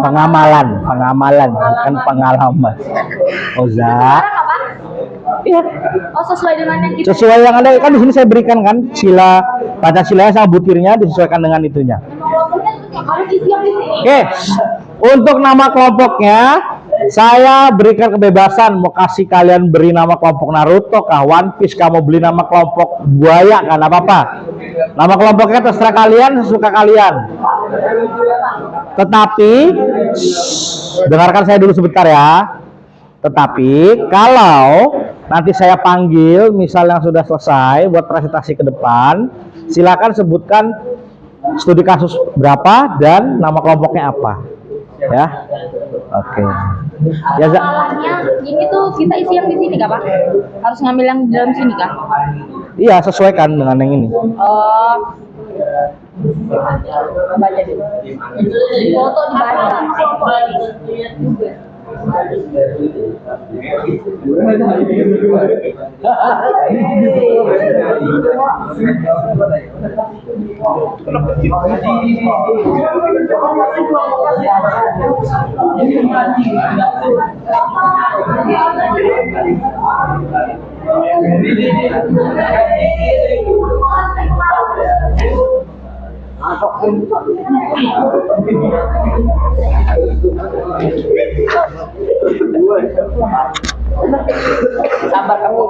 Pengamalan, bukan pengalaman. Oza. Iya. Oh, sesuai dengan yang kita. Sesuai yang ada kan di sini saya berikan kan sila Pancasilanya sama butirnya disesuaikan dengan itunya. Harus isi yang di sini. Oke. Untuk nama kelompoknya Saya berikan kebebasan mau kasih kalian beri nama kelompok Naruto kah, One Piece kah, mau beli nama kelompok buaya kan apa-apa. Nama kelompoknya terserah kalian, sesuka kalian. Tetapi dengarkan saya dulu sebentar ya. Tetapi kalau nanti saya panggil misal yang sudah selesai buat presentasi ke depan, silakan sebutkan studi kasus berapa dan nama kelompoknya apa. Ya. Oke. Ya, Masalahnya ini tuh kita isi yang di sini kah Pak? Harus ngambil yang di dalam sini kah? iya, sesuaikan dengan yang ini. Oh. Baca dulu. Foto dibaca. Sabar kamu.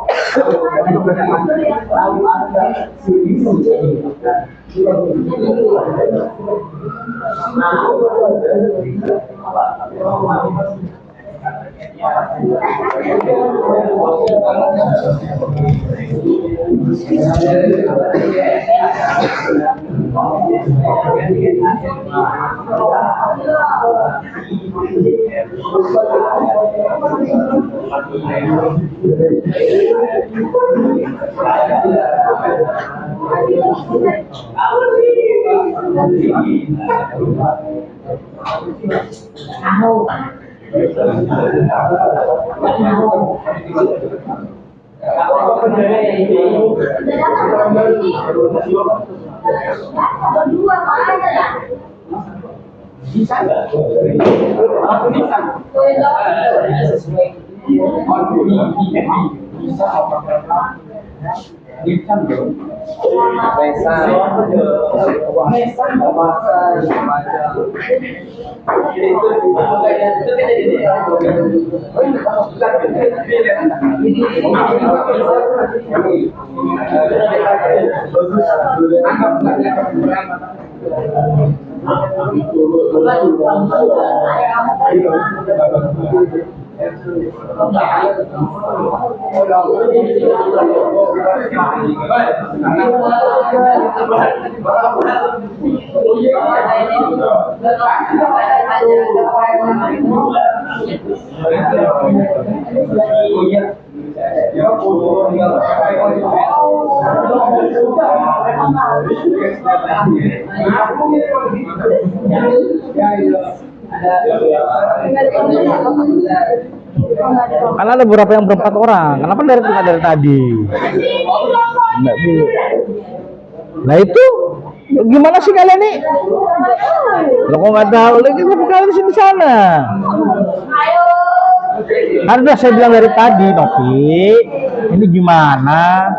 Karena ada beberapa yang berempat orang. Kenapa dari tadi? Enggak dulu. Nah itu gimana sih kalian nih? Lo kok nggak tahu lagi kalian di sini sana? Kan udah saya bilang dari tadi, Novi. Ini gimana?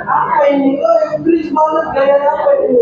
Apa ini? Inggris banget gaya apa ini?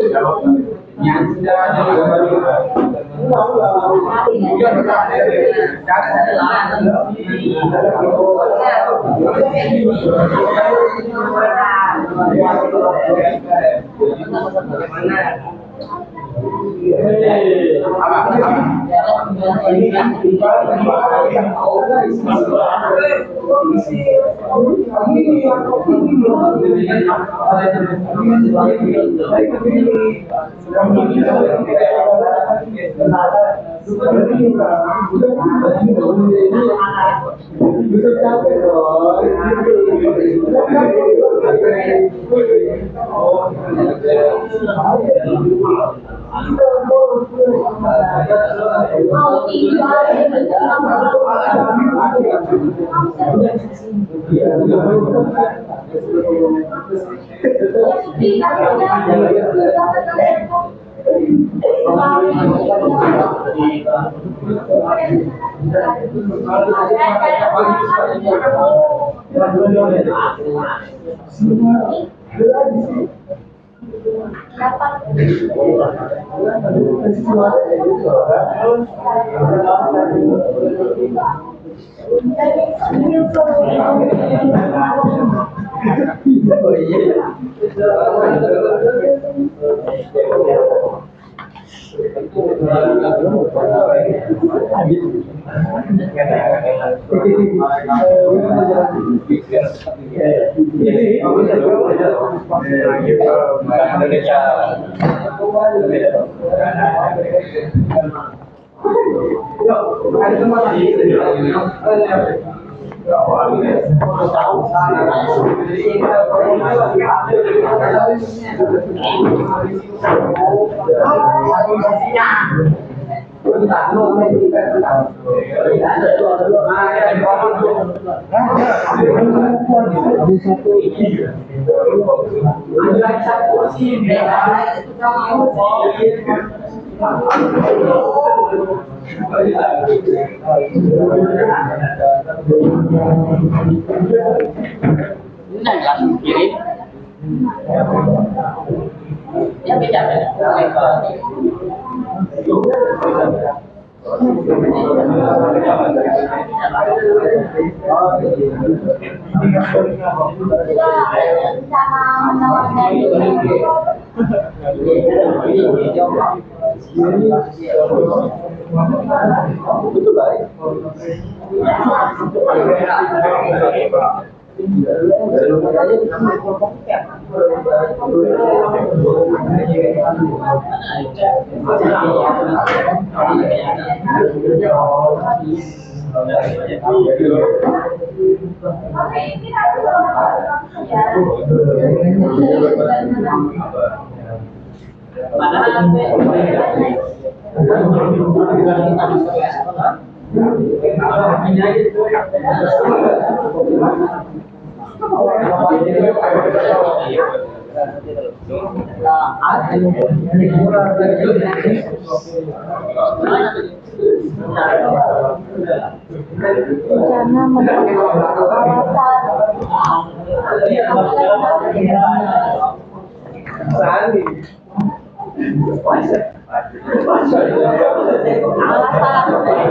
Rencana membangun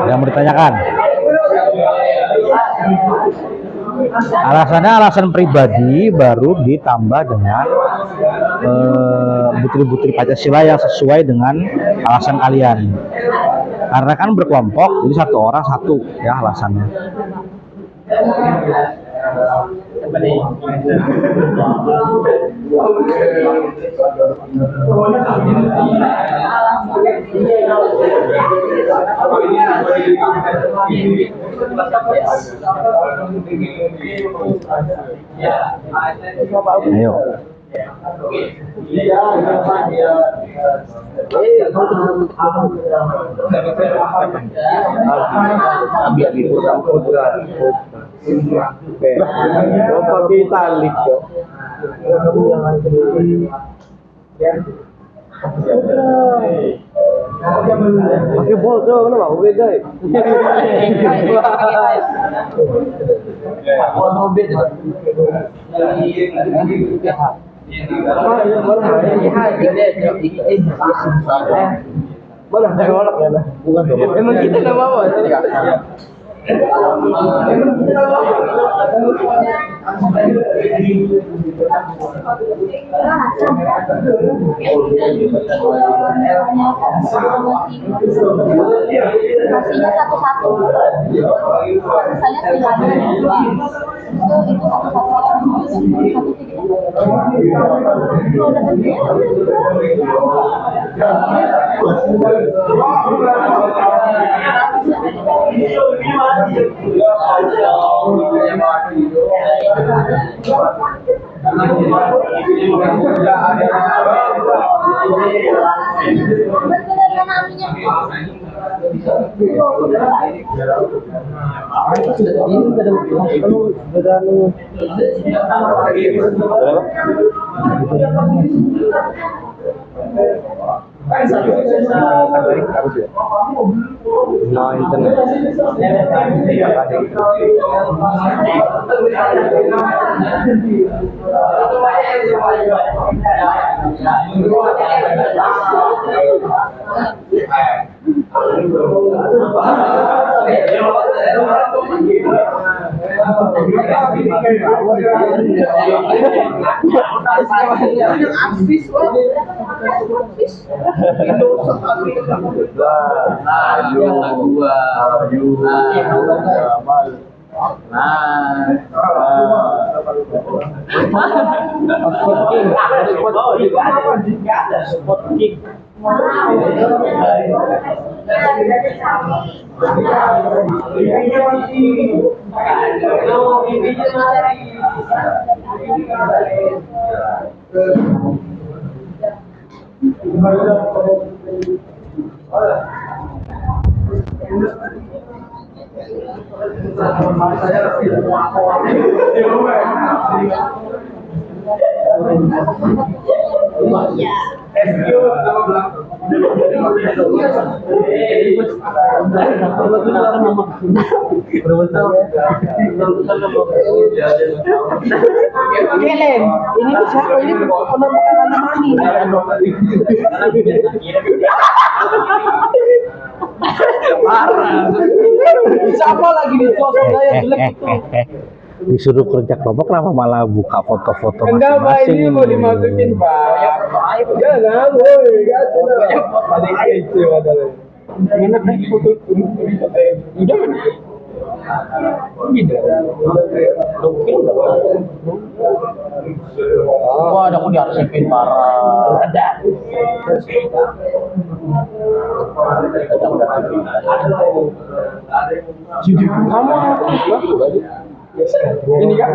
Yang mau ditanyakan? Alasannya alasan pribadi baru ditambah dengan butir-butir Pancasila yang sesuai dengan alasan kalian. Karena kan berkelompok, jadi satu orang satu ya alasannya. Ayo. Pakai foto kenapa? Beda. Mana? Bukan. Emang kita nggak bawa. Nasinya satu-satu. Misalnya 9 itu satu-satu. Kalau dapat dia, Kelen, ini tuh siapa? Ini penampakan Anomani. Parah. Siapa lagi di sosok saya jelek itu? Disuruh kerja kelompok kenapa malah buka foto-foto Enggak, Pak, masing-masing? ini mau dimasukin, Pak. Jangan, woi, enggak itu padahal. Mana tadi foto udah mana? Wah, ada aku diarsipin parah. Ada. Kamu Ini kan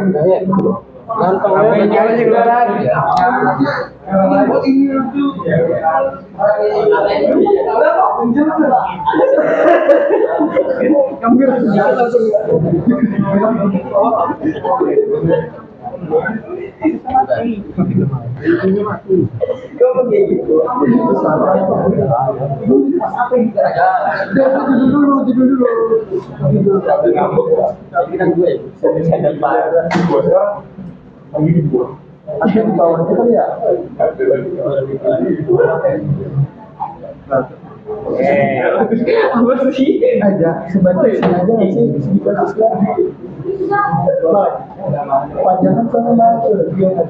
gantengnya jalannya keluaran. Kamu langsung aja sebatas sengaja nggak sih sebatas lagi panjangan sama maju dia nggak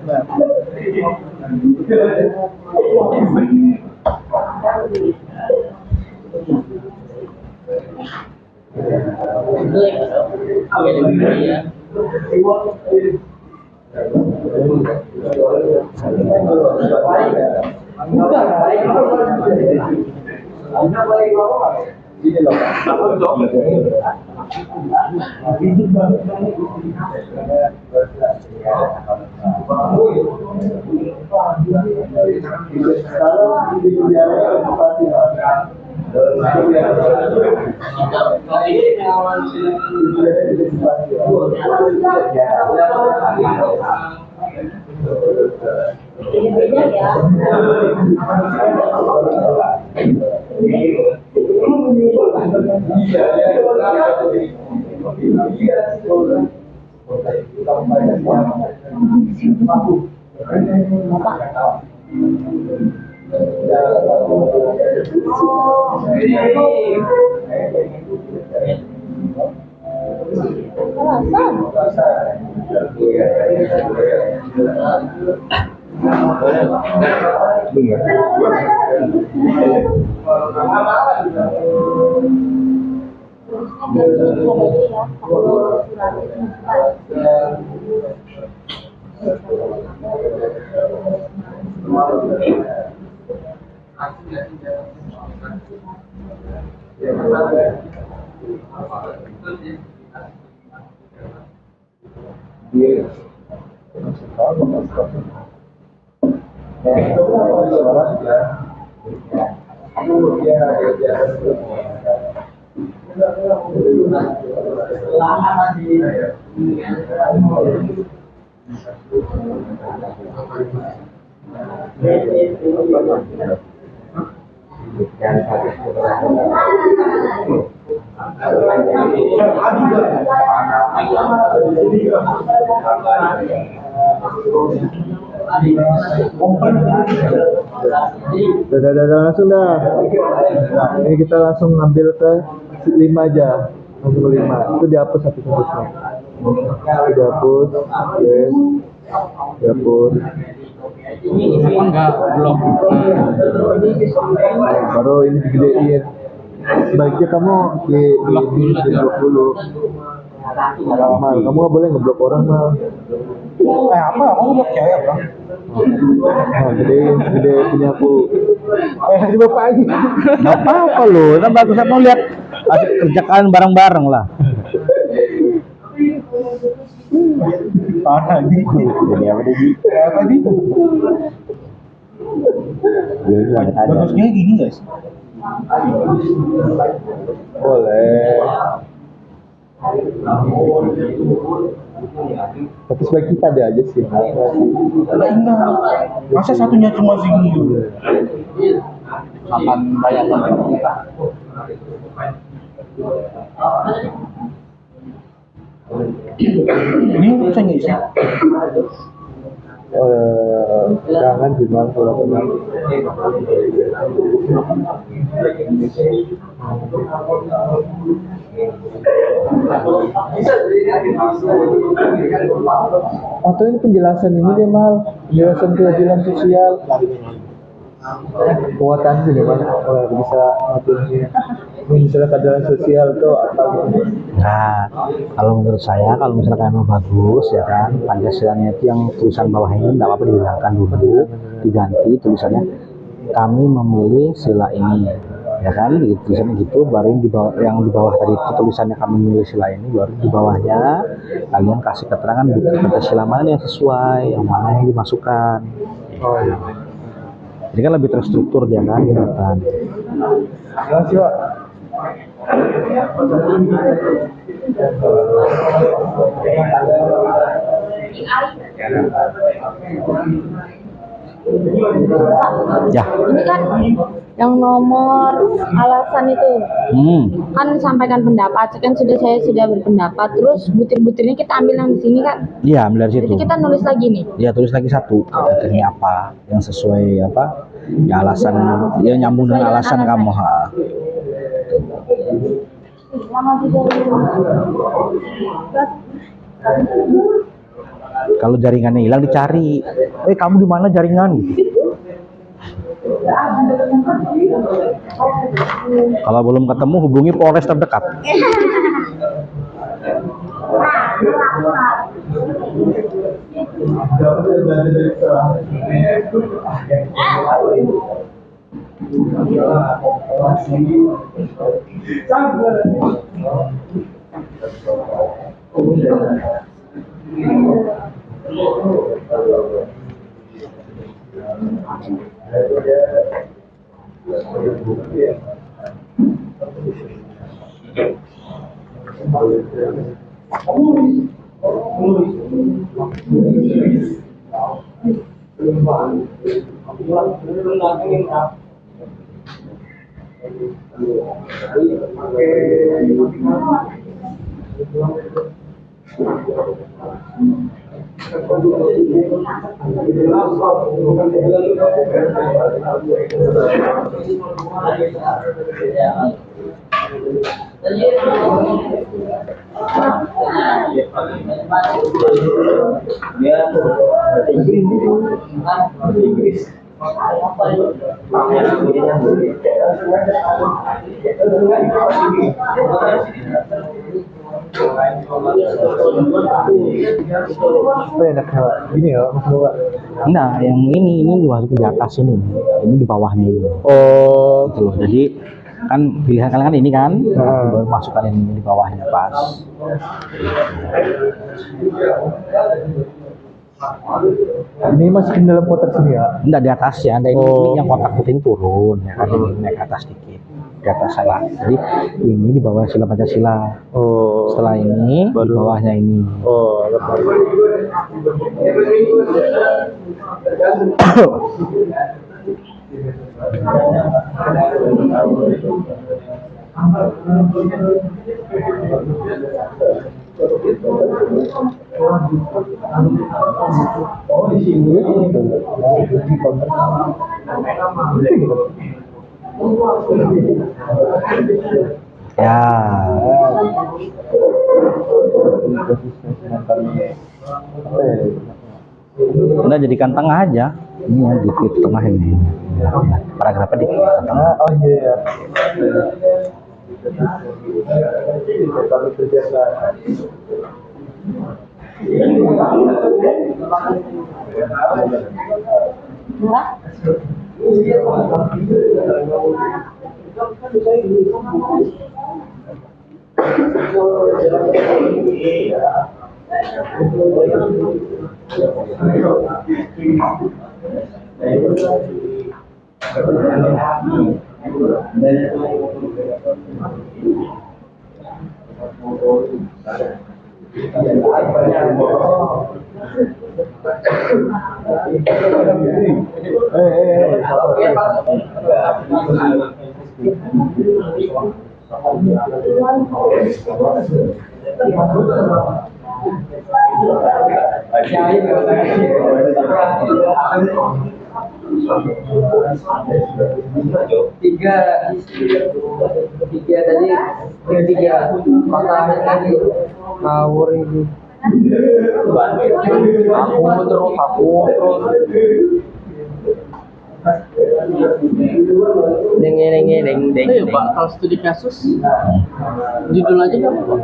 Udah langsung dah. Ini kita langsung ngambil ke 5 aja. Langsung ke 5. Itu dihapus satu-satunya. Dihapus. Yes. Dihapus. Enggak, belum. Baru ini digedein. Sebaiknya kamu di blok dulu. Mal, kamu nggak boleh ngeblok orang, Mal. Apa? Kamu blok cewek, Bang? Nah, gede punya aku. Di bapak aja. Nggak apa-apa loh, kan bagus mau lihat hasil kerja kalian bareng-bareng lah. Parah nih. Jadi apa nih? Apa nih? Bagusnya gini guys. Boleh. Tapi sebaik kita ada aja sih. Enggak ingat. Masa satunya cuma segini dulu? Akan banyak kita. Ini urusannya isi. Jangan gimana kalau tenang. Atau ini penjelasan ini deh, Mal. Penjelasan keadilan sosial. Kuatan sih gimana kalau bisa ngaturnya. Misalnya keadilan sosial itu apa gitu. Nah, kalau menurut saya, kalau misalkan mau bagus ya kan, Pancasilanya itu yang tulisan bawah ini nggak apa-apa dihilangkan dulu, diganti tulisannya kami memilih sila ini, ya kan, gitu, tulisannya gitu, baru yang di bawah tadi itu tulisannya kami memilih sila ini, baru di bawahnya kalian kasih keterangan bukti Pancasila mana yang sesuai, yang mana yang dimasukkan. Oh iya. Jadi kan lebih terstruktur dia kan, gitu kan. Makasih, Pak. Ya. Ini kan yang nomor alasan itu kan sampaikan pendapat, kan saya sudah berpendapat, terus butir-butirnya kita ambil yang di sini kan. Iya, ambil dari situ. Jadi kita nulis lagi nih. Ya, tulis lagi satu. Ini apa yang sesuai apa? Ya alasan, dia nyambung dengan alasan kamu. Kalau jaringannya hilang dicari. Kamu di mana jaringan? Kalau belum ketemu hubungi Polres terdekat. Dia Inggris. Apa enaknya gini ya maksudnya? Enggak, yang ini dimasukin di atas ini di bawahnya ini. Oh, Gitu loh. Jadi kan pilihan kalian kan ini kan, Ah. baru masukkan ini di bawahnya pas. ini masukin dalam kotak sini ya? Enggak di atas ya, ada ini, Oh. ini yang kotak putih ini turun ya kan, ini naik ke atas dikit, di atas sana. Jadi ini di bawah sila Pancasila. Oh, Setelah ini di bawahnya ini. oh, oh di sini. Ya. Udah jadikan tengah aja. Ini ya di tengah ini. Paragrafnya di tengah. Oh iya. Kami kerja. Enggak? Tiga tadi, tiga matahari tadi ngawur ini. Aku terus. Deng. Ayo Pak, kalau studi kasus judul aja nggak apa-apa.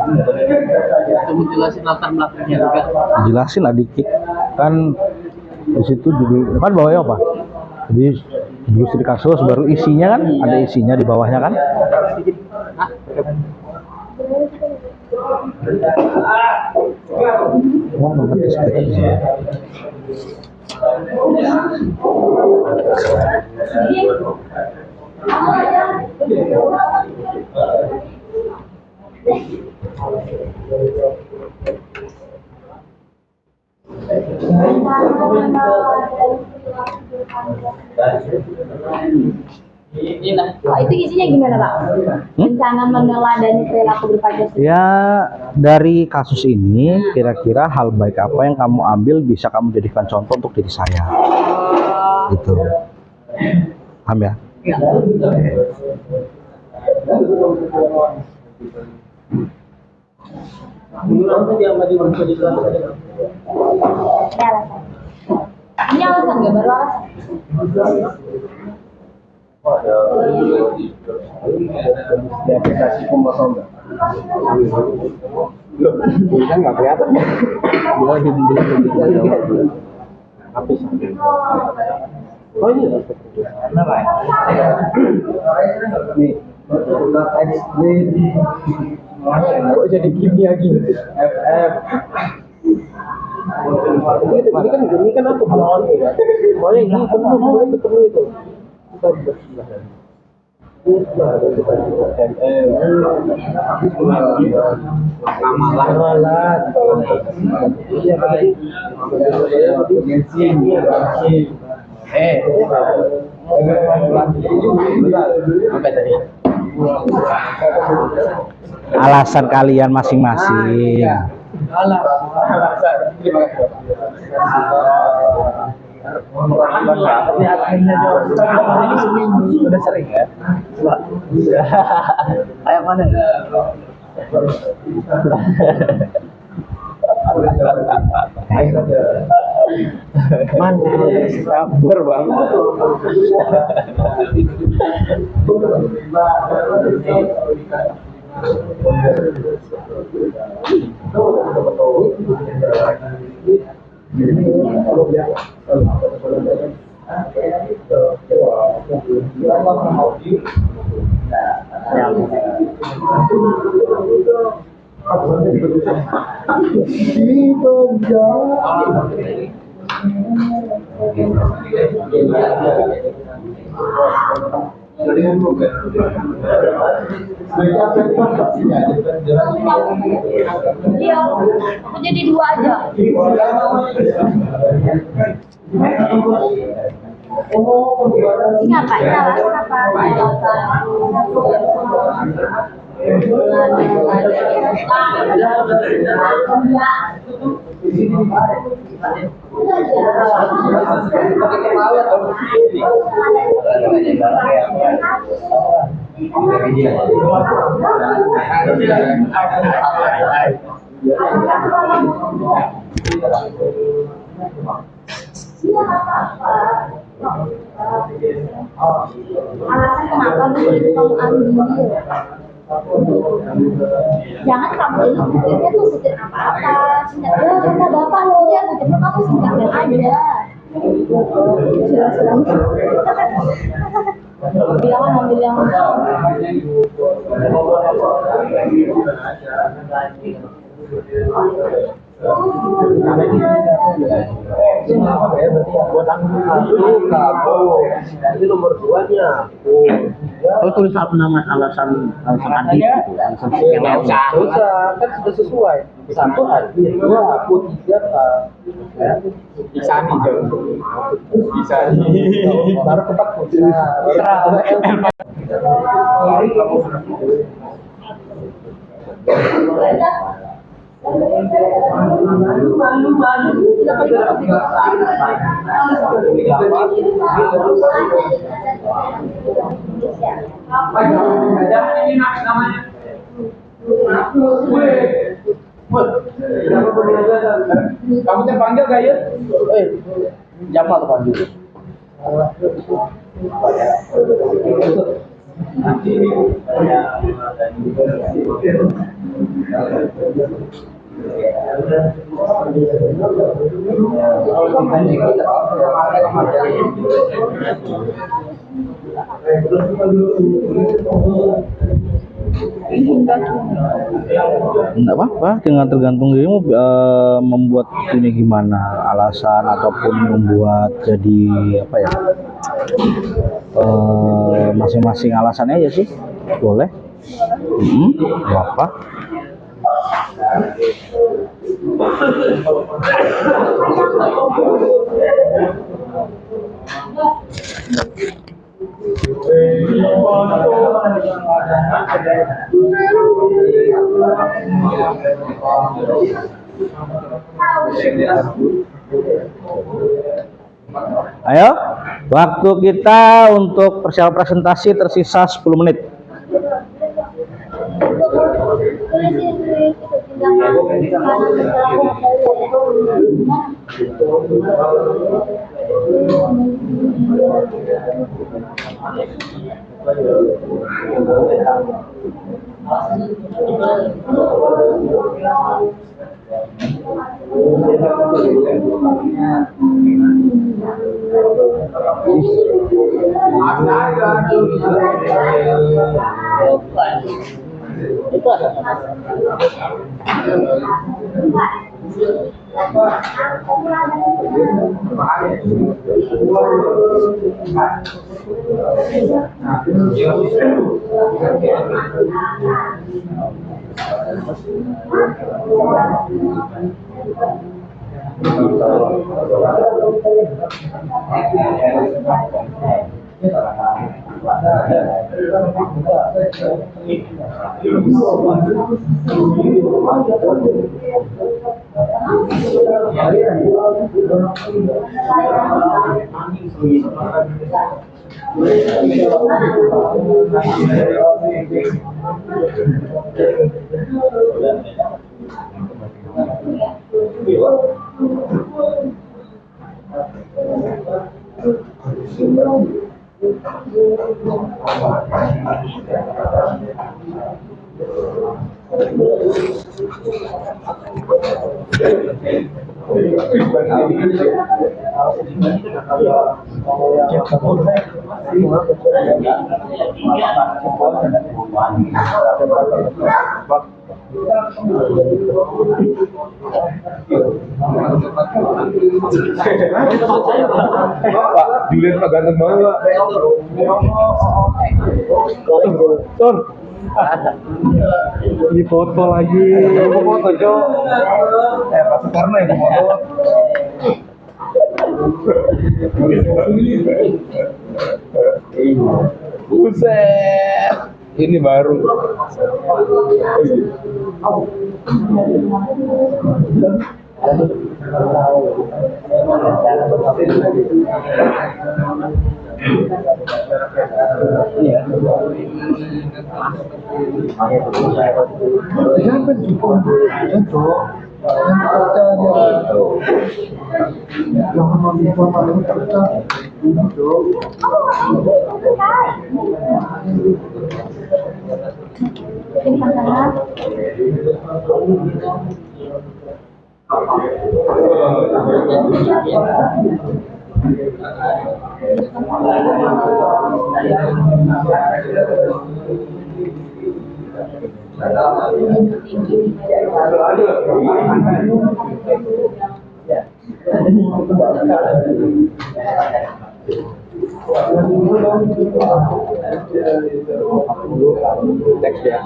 Kamu jelasin latar belakangnya juga. Jelasin lah dikit. Kan di situ judul kan bawahnya apa? Jadi judul studi kasus baru isinya kan ada isinya di bawahnya kan? Wah, nomor display di sini. Oh, itu isinya gimana Pak? Rencana meneladani perilaku berpancasila. Ya, dari kasus ini kira-kira hal baik apa yang kamu ambil bisa kamu jadikan contoh untuk diri saya. Gitu. Paham ya? Ya. Tadi yang tadi bisa dijelaskan. Ini alasan. Ini alasan nggak baru alasan? Di aplikasi pemotong nggak? Loh, ini kan nggak kelihatan. Gua habis. Oh iya. Nih, kok jadi kimia gini? FF. Ini kan aku melawan ya. Soalnya ini ketemu itu. Amalan. Iya tadi. Apa tadi? Alasan kalian masing-masing. Alasan. Terima kasih. Udah sering ya? Kayak mana? Mana sabar bang. Iya, aku jadi 2 aja. Ini apa? Ini alasan apa? Alasan kenapa begitu kamu ambil? Jangan kamu ini butirnya tuh butir apa-apa. Ya kata bapak lo ya butirnya kamu singkatkan aja. Bilang ambil yang Ini nomor 2-nya. Kalau tulis apa nama alasan tadi gitu, alasan Yang usah, kan sudah sesuai. 1 hadir, 2 aku, 3 bisa nih bisa nih baru tetap kamu terpanggil gak ya? siapa tuh panggil? Enggak apa-apa, tinggal tergantung dirimu membuat ini gimana, alasan ataupun membuat jadi apa ya, masing-masing alasannya aja sih, boleh. Nggak apa. Ayo, waktu kita untuk persiapan presentasi tersisa 10 menit. Pak, Julian Pak ganteng banget, Pak. Ton. Ini foto lagi. Foto, Cok. Pas karena itu foto. Buset. Ini baru. Teks ya.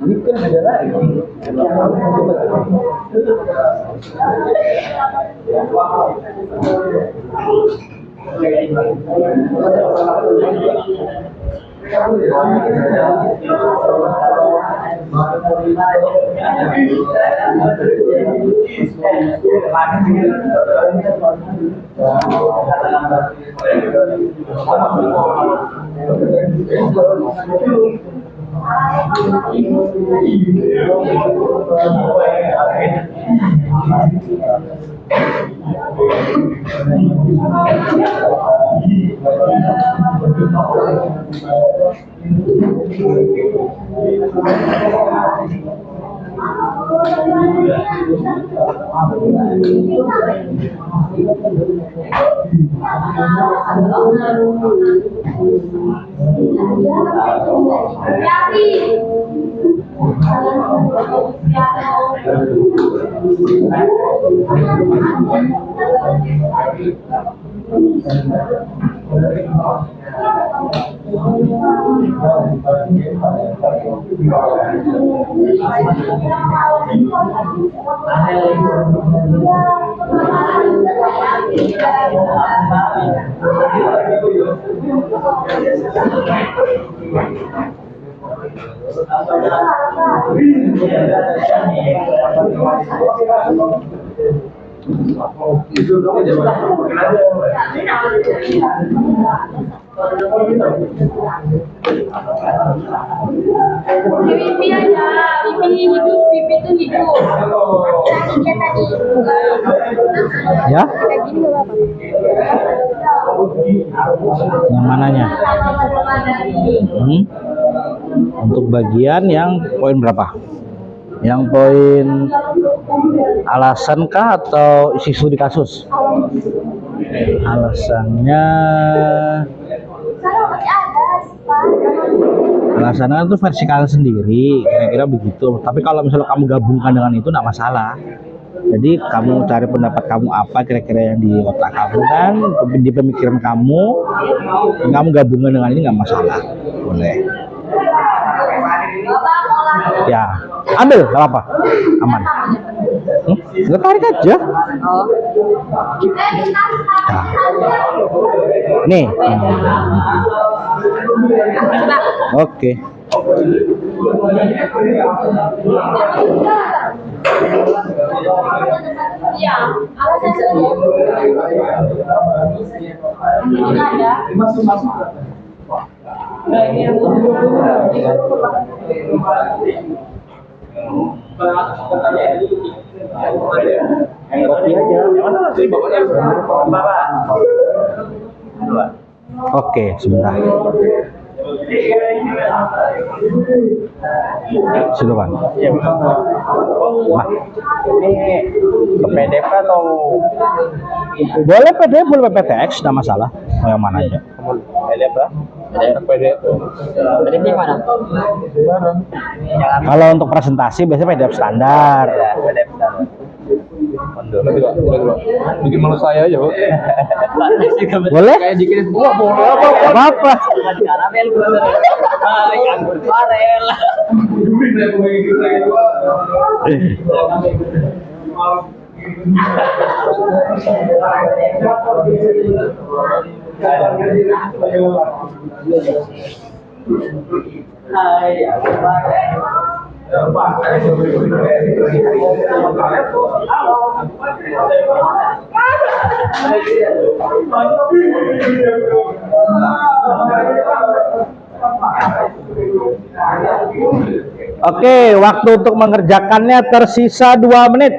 Ini kan ada lagi. Pipi aja, pipi hidup, pipi itu hidup. Kayak tadi. Ya? Kayak gini nggak apa-apa. Yang mananya? Untuk bagian yang poin berapa? Yang poin alasan kah atau isi studi kasus? Alasannya alasannya itu versi kalian sendiri, kira-kira begitu. Tapi kalau misalnya kamu gabungkan dengan itu, nggak masalah. Jadi kamu cari pendapat kamu apa kira-kira yang di otak kamu kan, di pemikiran kamu, dan kamu gabungan dengan ini nggak masalah, boleh. Ya, ambil nggak apa-apa, aman. Nggak tarik aja. Oh. Nah. Nih. Oke. Iya, Kopi aja. Oke, sebentar. Sudah bang. Nah, Ini ke PDF atau boleh PDF, boleh PPTX, tidak masalah. Mau yang mana aja. PDF lah? PDF. PDF yang mana? Kalau untuk presentasi biasanya PDF standar. Ya, PDF standar. Bikin malu saya aja, Bos. Boleh? Kayak dikirim gua boleh Apa-apa. Karamel anggur farel. Oke, waktu untuk mengerjakannya tersisa 2 menit.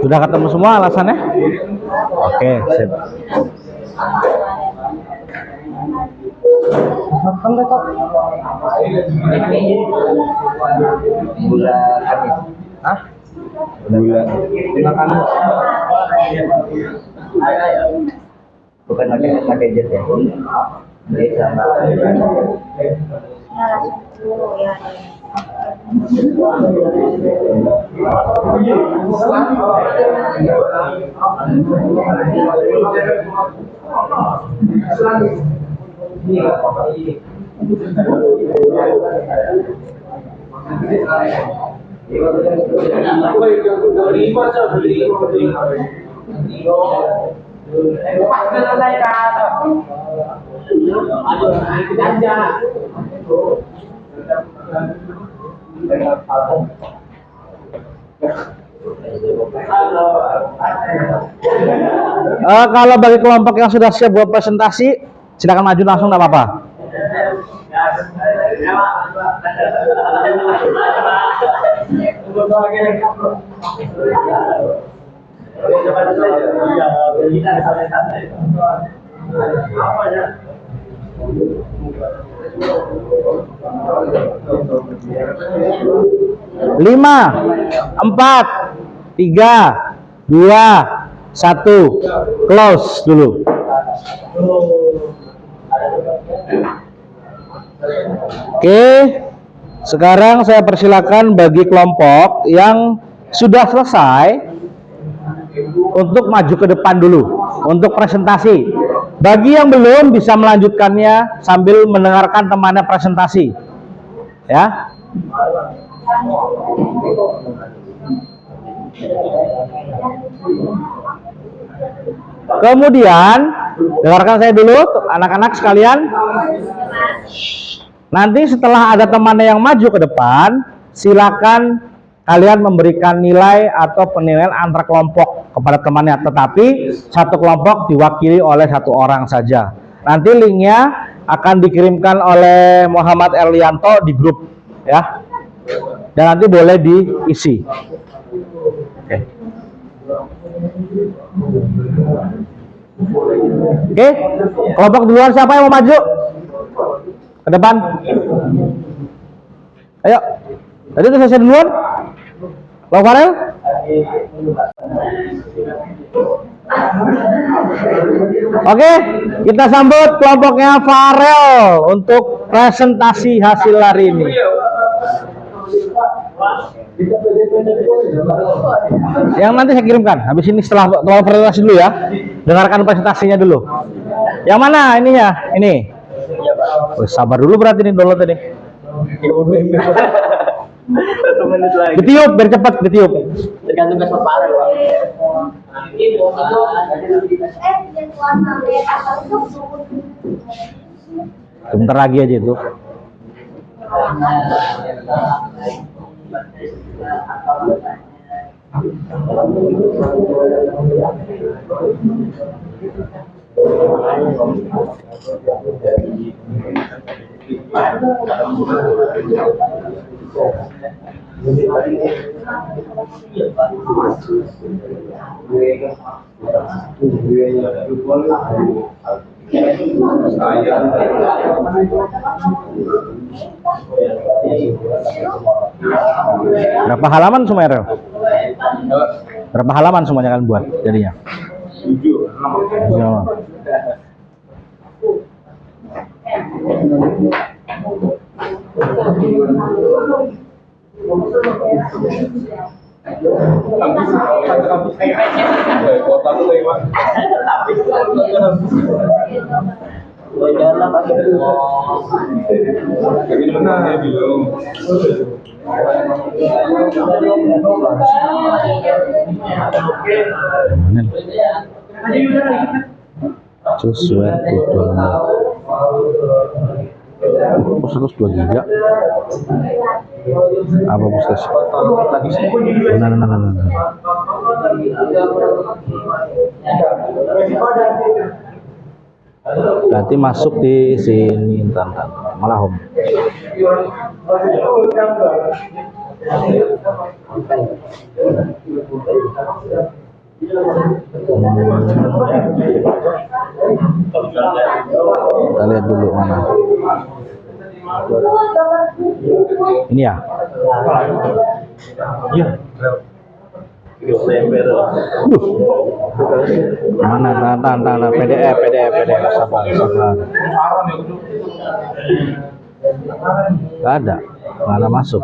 Sudah ketemu semua alasannya? Oke, sip. Bulan Kamis. Hah? Bulan Kamis. Bukan pakai jet ya? Jadi sama. Kalau bagi kelompok yang sudah siap buat presentasi, silakan maju langsung, nggak apa-apa. Lima, 4, 3, 2, 1, close dulu. Oke, sekarang saya persilakan bagi kelompok yang sudah selesai untuk maju ke depan dulu untuk presentasi. Bagi yang belum bisa melanjutkannya sambil mendengarkan temannya presentasi, ya. Kemudian dengarkan saya dulu, anak-anak sekalian. Nanti setelah ada temannya yang maju ke depan, silakan kalian memberikan nilai atau penilaian antar kelompok kepada temannya, tetapi satu kelompok diwakili oleh 1 orang saja. Nanti linknya akan dikirimkan oleh Muhammad Erlianto di grup ya. Dan nanti boleh diisi. Oke. Oke, kelompok duluan siapa yang mau maju? Ke depan. Ayo. Tadi itu selesai duluan. Bang Farel? Oke, kita sambut kelompoknya Farel untuk presentasi hasil hari ini. Yang nanti saya kirimkan. Habis ini setelah presentasi dulu ya. Dengarkan presentasinya dulu. Yang mana ininya? Ini. Oh, sabar dulu berarti ini download tadi. Ditiup biar cepat ditiup. Tergantung ke Farel, Pak. Sebentar lagi aja itu. Berapa halaman semua Erel? Berapa halaman semuanya kalian buat jadinya? 7. Sesuai Pusat 2 giga. Apa pusat? Nah. Nanti masuk di sini entar malah home. Kita lihat dulu mana. Ini ya. Iya. Mana tanda PDF sabar. Gak ada masuk.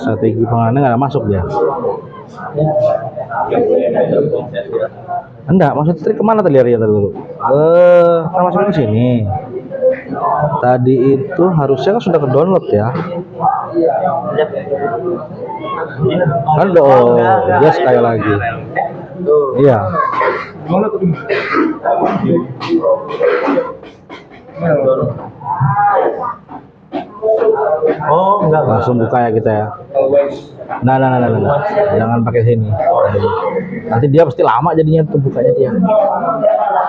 Strategi penganan nggak ada masuk dia. Enggak, maksudnya trik kemana tadi ya dulu? Kan masuk di sini. Tadi itu harusnya kan sudah ke download ya. Kan dia sekali lagi. Iya. Oh, enggak. Langsung buka ya kita ya. Nah. Jangan pakai sini. Nanti dia pasti lama jadinya tuh bukanya dia.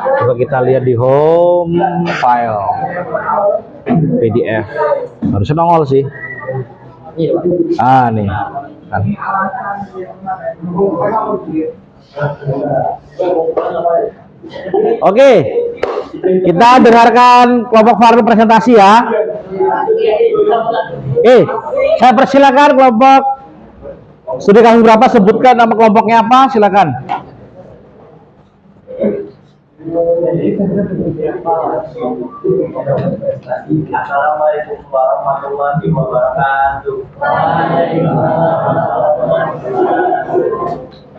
Coba kita lihat di home file PDF. Harusnya nongol sih. Nih. Kan. Oke. Kita dengarkan kelompok Farel presentasi ya. Saya persilakan kelompok studi kasus berapa, sebutkan nama kelompoknya apa, silakan. Assalamualaikum warahmatullahi wabarakatuh.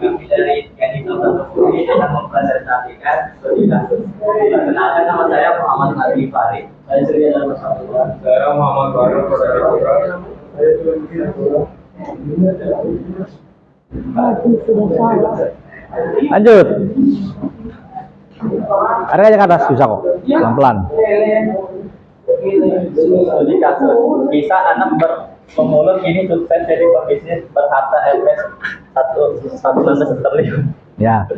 Kami dari Kanito Putri akan mempresentasikan studi kasus. Perkenalkan, nama saya Muhammad Ali Farid. Saya Muhammad Farid. Lanjut. Ada aja ke atas bisa kok, pelan-pelan. Studi kasus. Kisah anak pemulung ini sukses jadi pebisnis berharta Ms 1 triliun. Ya.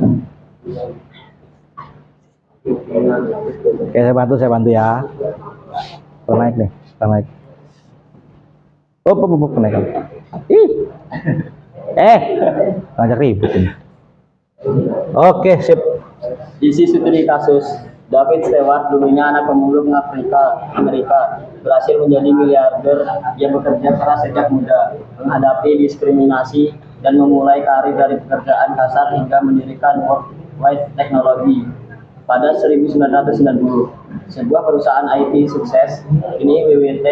Oke, saya bantu ya. Naik nih, naik. Oh, naik. Ih. Ngajak ribut ini. Oke, sip. Isi studi kasus David Stewart, dulunya anak pemulung Amerika, berhasil menjadi miliarder yang bekerja keras sejak muda, menghadapi diskriminasi dan memulai karir dari pekerjaan kasar hingga mendirikan Worldwide Technology pada 1990. Sebuah perusahaan IT sukses, ini WWT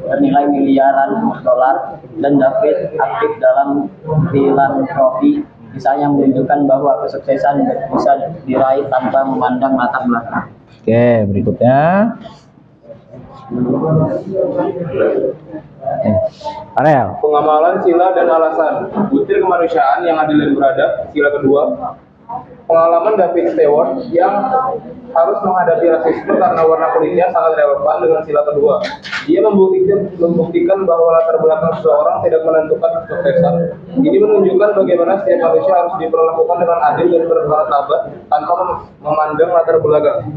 bernilai miliaran dolar, dan David aktif dalam filantropi. Kisahnya menunjukkan bahwa kesuksesan bisa diraih tanpa memandang latar belakang. Oke, berikutnya. Arel. Pengamalan sila dan alasan. Butir kemanusiaan yang adil dan beradab. Sila kedua. Pengalaman David Stewart yang harus menghadapi rasisme karena warna kulitnya sangat relevan dengan sila kedua. Dia membuktikan bahwa latar belakang seseorang tidak menentukan kesuksesan. Ini menunjukkan bagaimana setiap manusia harus diperlakukan dengan adil dan bermartabat tanpa memandang latar belakang.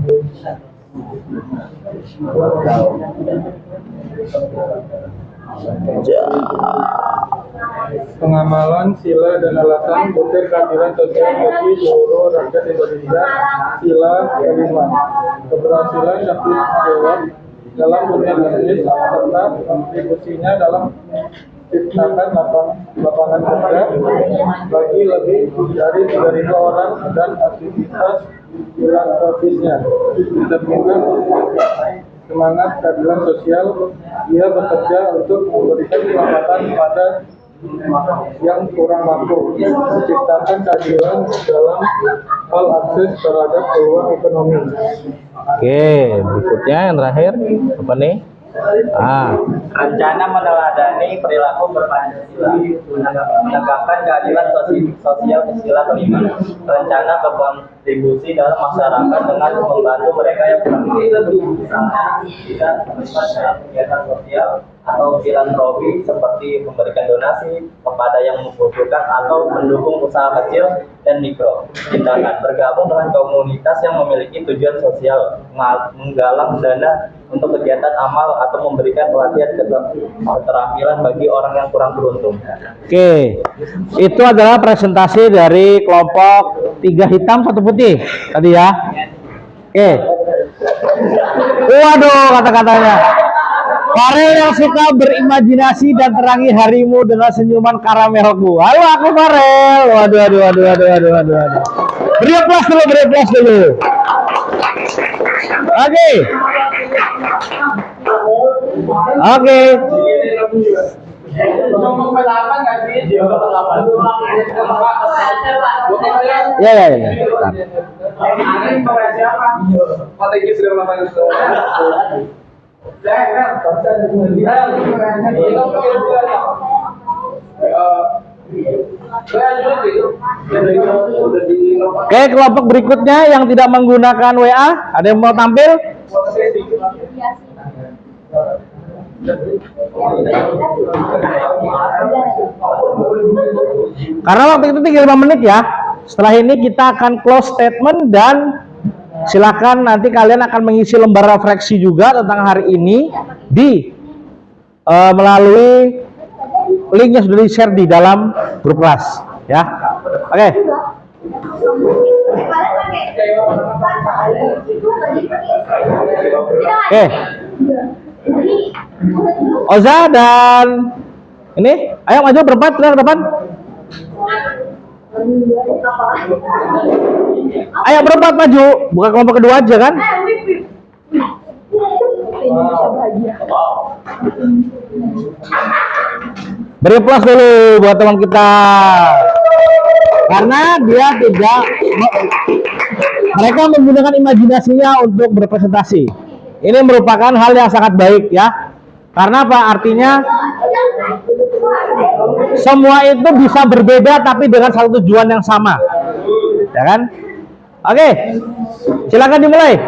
Pengamalan sila dan alasan butir keadilan sosial bagi seluruh rakyat Indonesia. Sila kelima. Keberhasilan David Stewart dalam dunia bisnis serta kontribusinya dalam menciptakan lapangan kerja bagi lebih dari 3.000 orang dan aktivitas filantropis-nya. Mencerminkan semangat keadilan sosial, ia bekerja untuk memberikan keselamatan kepada yang kurang mampu, menciptakan keadilan dalam hal akses terhadap peluang ekonomi. Oke, berikutnya yang terakhir apa nih? Rencana meneladani perilaku berpancasila, menegakkan keadilan sosial sila kelima. Rencana berkontribusi dalam masyarakat dengan membantu mereka yang kurang mampu, misalnya bisa terlibat kegiatan sosial atau filantropi seperti memberikan donasi kepada yang membutuhkan atau mendukung usaha kecil dan mikro. Tindakan bergabung dengan komunitas yang memiliki tujuan sosial, menggalang dana untuk kegiatan amal atau memberikan pelatihan keterampilan bagi orang yang kurang beruntung. Oke, itu adalah presentasi dari kelompok 3 hitam 1 putih tadi ya. Oke, waduh kata-katanya. Farel yang suka berimajinasi dan terangi harimu dengan senyuman karamelku. Halo, aku Farel. Waduh. Beri aplaus dulu. Oke. Ya. Oke, kelompok berikutnya yang tidak menggunakan WA, ada yang mau tampil? Karena waktu itu tinggal 5 menit ya. Setelah ini kita akan close statement dan silakan nanti kalian akan mengisi lembar refleksi juga tentang hari ini melalui link yang sudah di-share di dalam grup kelas ya. Oke. Oza dan ini ayo maju berempat ke depan. Ayo berempat maju, bukan kelompok kedua aja kan? Beri aplaus dulu buat teman kita, karena dia tidak, mereka menggunakan imajinasinya untuk berpresentasi. Ini merupakan hal yang sangat baik ya. Karena apa? Artinya semua itu bisa berbeda tapi dengan satu tujuan yang sama, ya kan? Oke, silakan dimulai.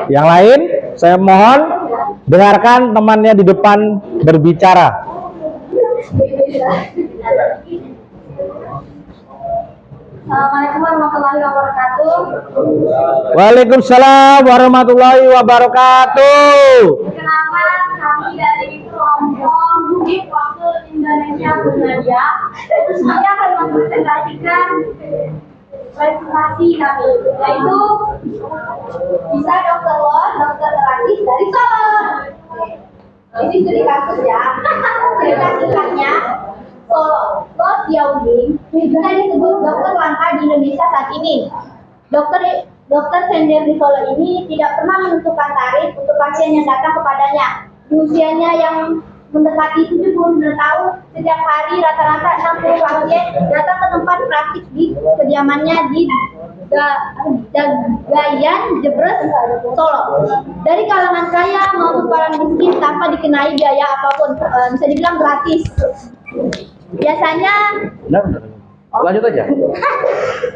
Yang lain, saya mohon dengarkan temannya di depan berbicara. Assalamualaikum warahmatullahi wabarakatuh. Waalaikumsalam warahmatullahi wabarakatuh. Kenapa kami dari kelompok Budi Waktu Indonesia Bernadia, saya akan mempresentasikan presentasi kami, yaitu bisa dokter lo, dokter terakhir dari Solo. Ini studi kasus ya. Cerita singkatnya, Solo, Lo Xiaoying bisa disebut dokter langka di Indonesia saat ini. Dokter sender di Solo ini tidak pernah menentukan tarif untuk pasien yang datang kepadanya. Di usianya yang mendekati 79 tahun, setiap hari rata-rata 60 pasien datang ke tempat praktik di kediamannya di Gayan, Jebres, Solo. Dari kalangan kaya maupun para miskin tanpa dikenai biaya apapun, bisa dibilang gratis. Biasanya Lanjut aja.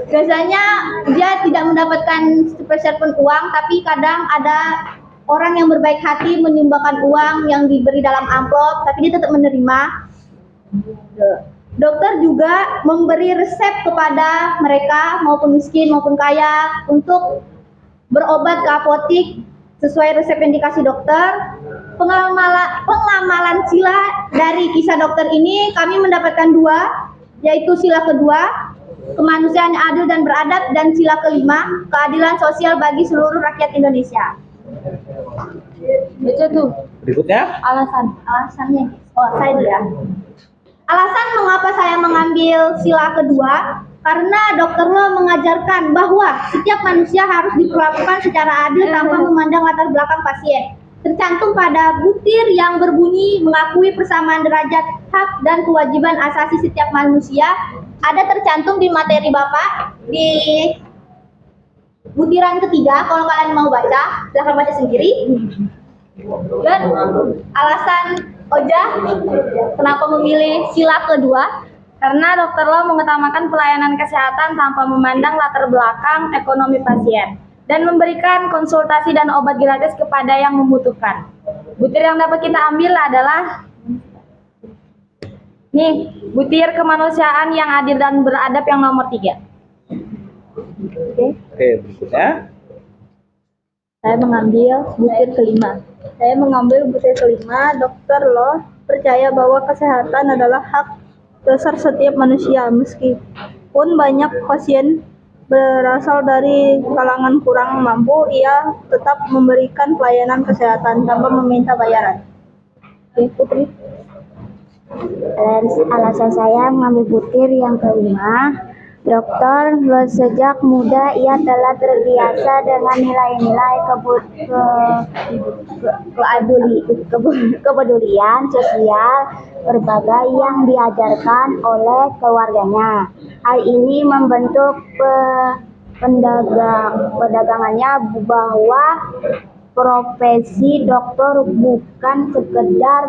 Biasanya dia tidak mendapatkan sepeser pun uang, tapi kadang ada orang yang berbaik hati menyumbangkan uang yang diberi dalam amplop, tapi dia tetap menerima. Dokter juga memberi resep kepada mereka, maupun miskin maupun kaya, untuk berobat ke apotik sesuai resep yang dikasih dokter. Pengamalan sila dari kisah dokter ini kami mendapatkan 2, yaitu sila kedua, kemanusiaan yang adil dan beradab, dan sila kelima, keadilan sosial bagi seluruh rakyat Indonesia. Baca tuh. Berikutnya. Alasannya. Oh, saya dulu ya. Alasan mengapa saya mengambil sila kedua, karena dokter Lo mengajarkan bahwa setiap manusia harus diperlakukan secara adil tanpa memandang latar belakang pasien. Tercantum pada butir yang berbunyi mengakui persamaan derajat hak dan kewajiban asasi setiap manusia. Ada tercantum di materi Bapak di butiran ketiga. Kalau kalian mau baca, silahkan baca sendiri. Dan alasan Oja kenapa memilih sila kedua, karena dokter Lo mengutamakan pelayanan kesehatan tanpa memandang latar belakang ekonomi pasien, dan memberikan konsultasi dan obat gratis kepada yang membutuhkan. Butir yang dapat kita ambil adalah nih, butir kemanusiaan yang adil dan beradab yang nomor 3. Oke, berikutnya. Saya mengambil butir kelima. Dokter Lo percaya bahwa kesehatan adalah hak dasar setiap manusia, meskipun banyak pasien berasal dari kalangan kurang mampu, ia tetap memberikan pelayanan kesehatan tanpa meminta bayaran. Oke, Putri. Alasan saya mengambil butir yang kelima, dokter Lo sejak muda ia telah terbiasa dengan nilai-nilai kepedulian sosial berbagai yang diajarkan oleh keluarganya. Hal ini membentuk perdagangannya bahwa profesi dokter bukan sekedar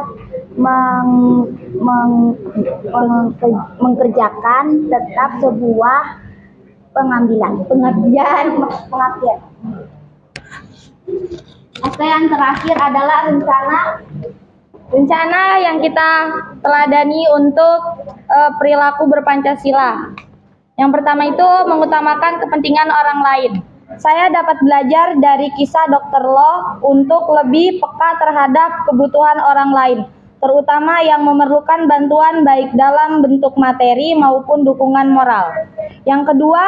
mengerjakan, tetap sebuah pengabdian. Oke, yang terakhir adalah rencana yang kita teladani untuk perilaku berpancasila. Yang pertama itu mengutamakan kepentingan orang lain. Saya dapat belajar dari kisah dokter Lo untuk lebih peka terhadap kebutuhan orang lain, terutama yang memerlukan bantuan baik dalam bentuk materi maupun dukungan moral. Yang kedua,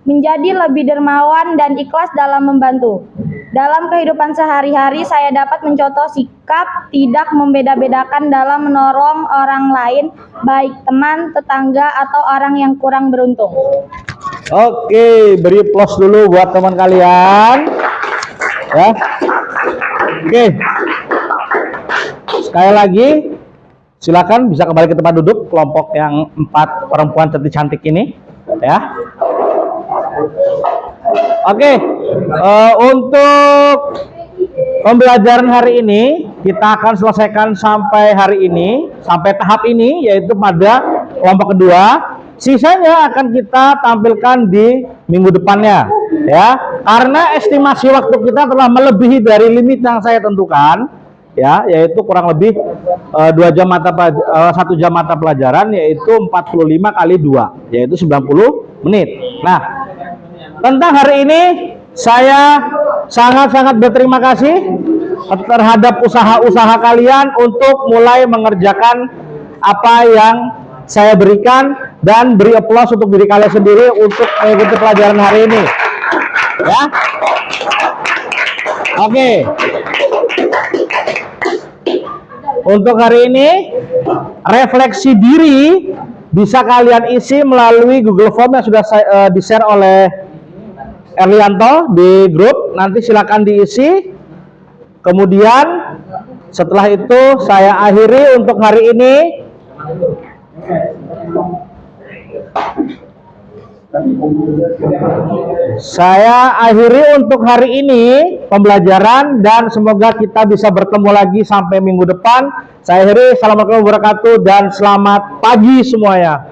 menjadi lebih dermawan dan ikhlas dalam membantu. Dalam kehidupan sehari-hari, saya dapat mencontoh sikap tidak membeda-bedakan dalam menolong orang lain, baik teman, tetangga, atau orang yang kurang beruntung. Oke, beri plus dulu buat teman kalian. Ya. Oke. Sekali lagi, silakan bisa kembali ke tempat duduk kelompok yang 4 perempuan cantik-cantik ini, ya. Oke, untuk pembelajaran hari ini kita akan selesaikan sampai hari ini, sampai tahap ini, yaitu pada kelompok kedua. Sisanya akan kita tampilkan di minggu depannya, ya. Karena estimasi waktu kita telah melebihi dari limit yang saya tentukan, ya, yaitu kurang lebih 1 jam mata pelajaran, yaitu 45 kali 2, yaitu 90 menit. Nah, tentang hari ini saya sangat-sangat berterima kasih terhadap usaha-usaha kalian untuk mulai mengerjakan apa yang saya berikan, dan beri aplaus untuk diri kalian sendiri untuk mengikuti pelajaran hari ini. Ya. Oke. Untuk hari ini refleksi diri bisa kalian isi melalui Google Form yang sudah di-share oleh Erlianto di grup. Nanti silakan diisi. Kemudian setelah itu saya akhiri untuk hari ini. Saya akhiri untuk hari ini pembelajaran, dan semoga kita bisa bertemu lagi sampai minggu depan. Saya akhiri, assalamualaikum warahmatullahi wabarakatuh, dan selamat pagi semuanya.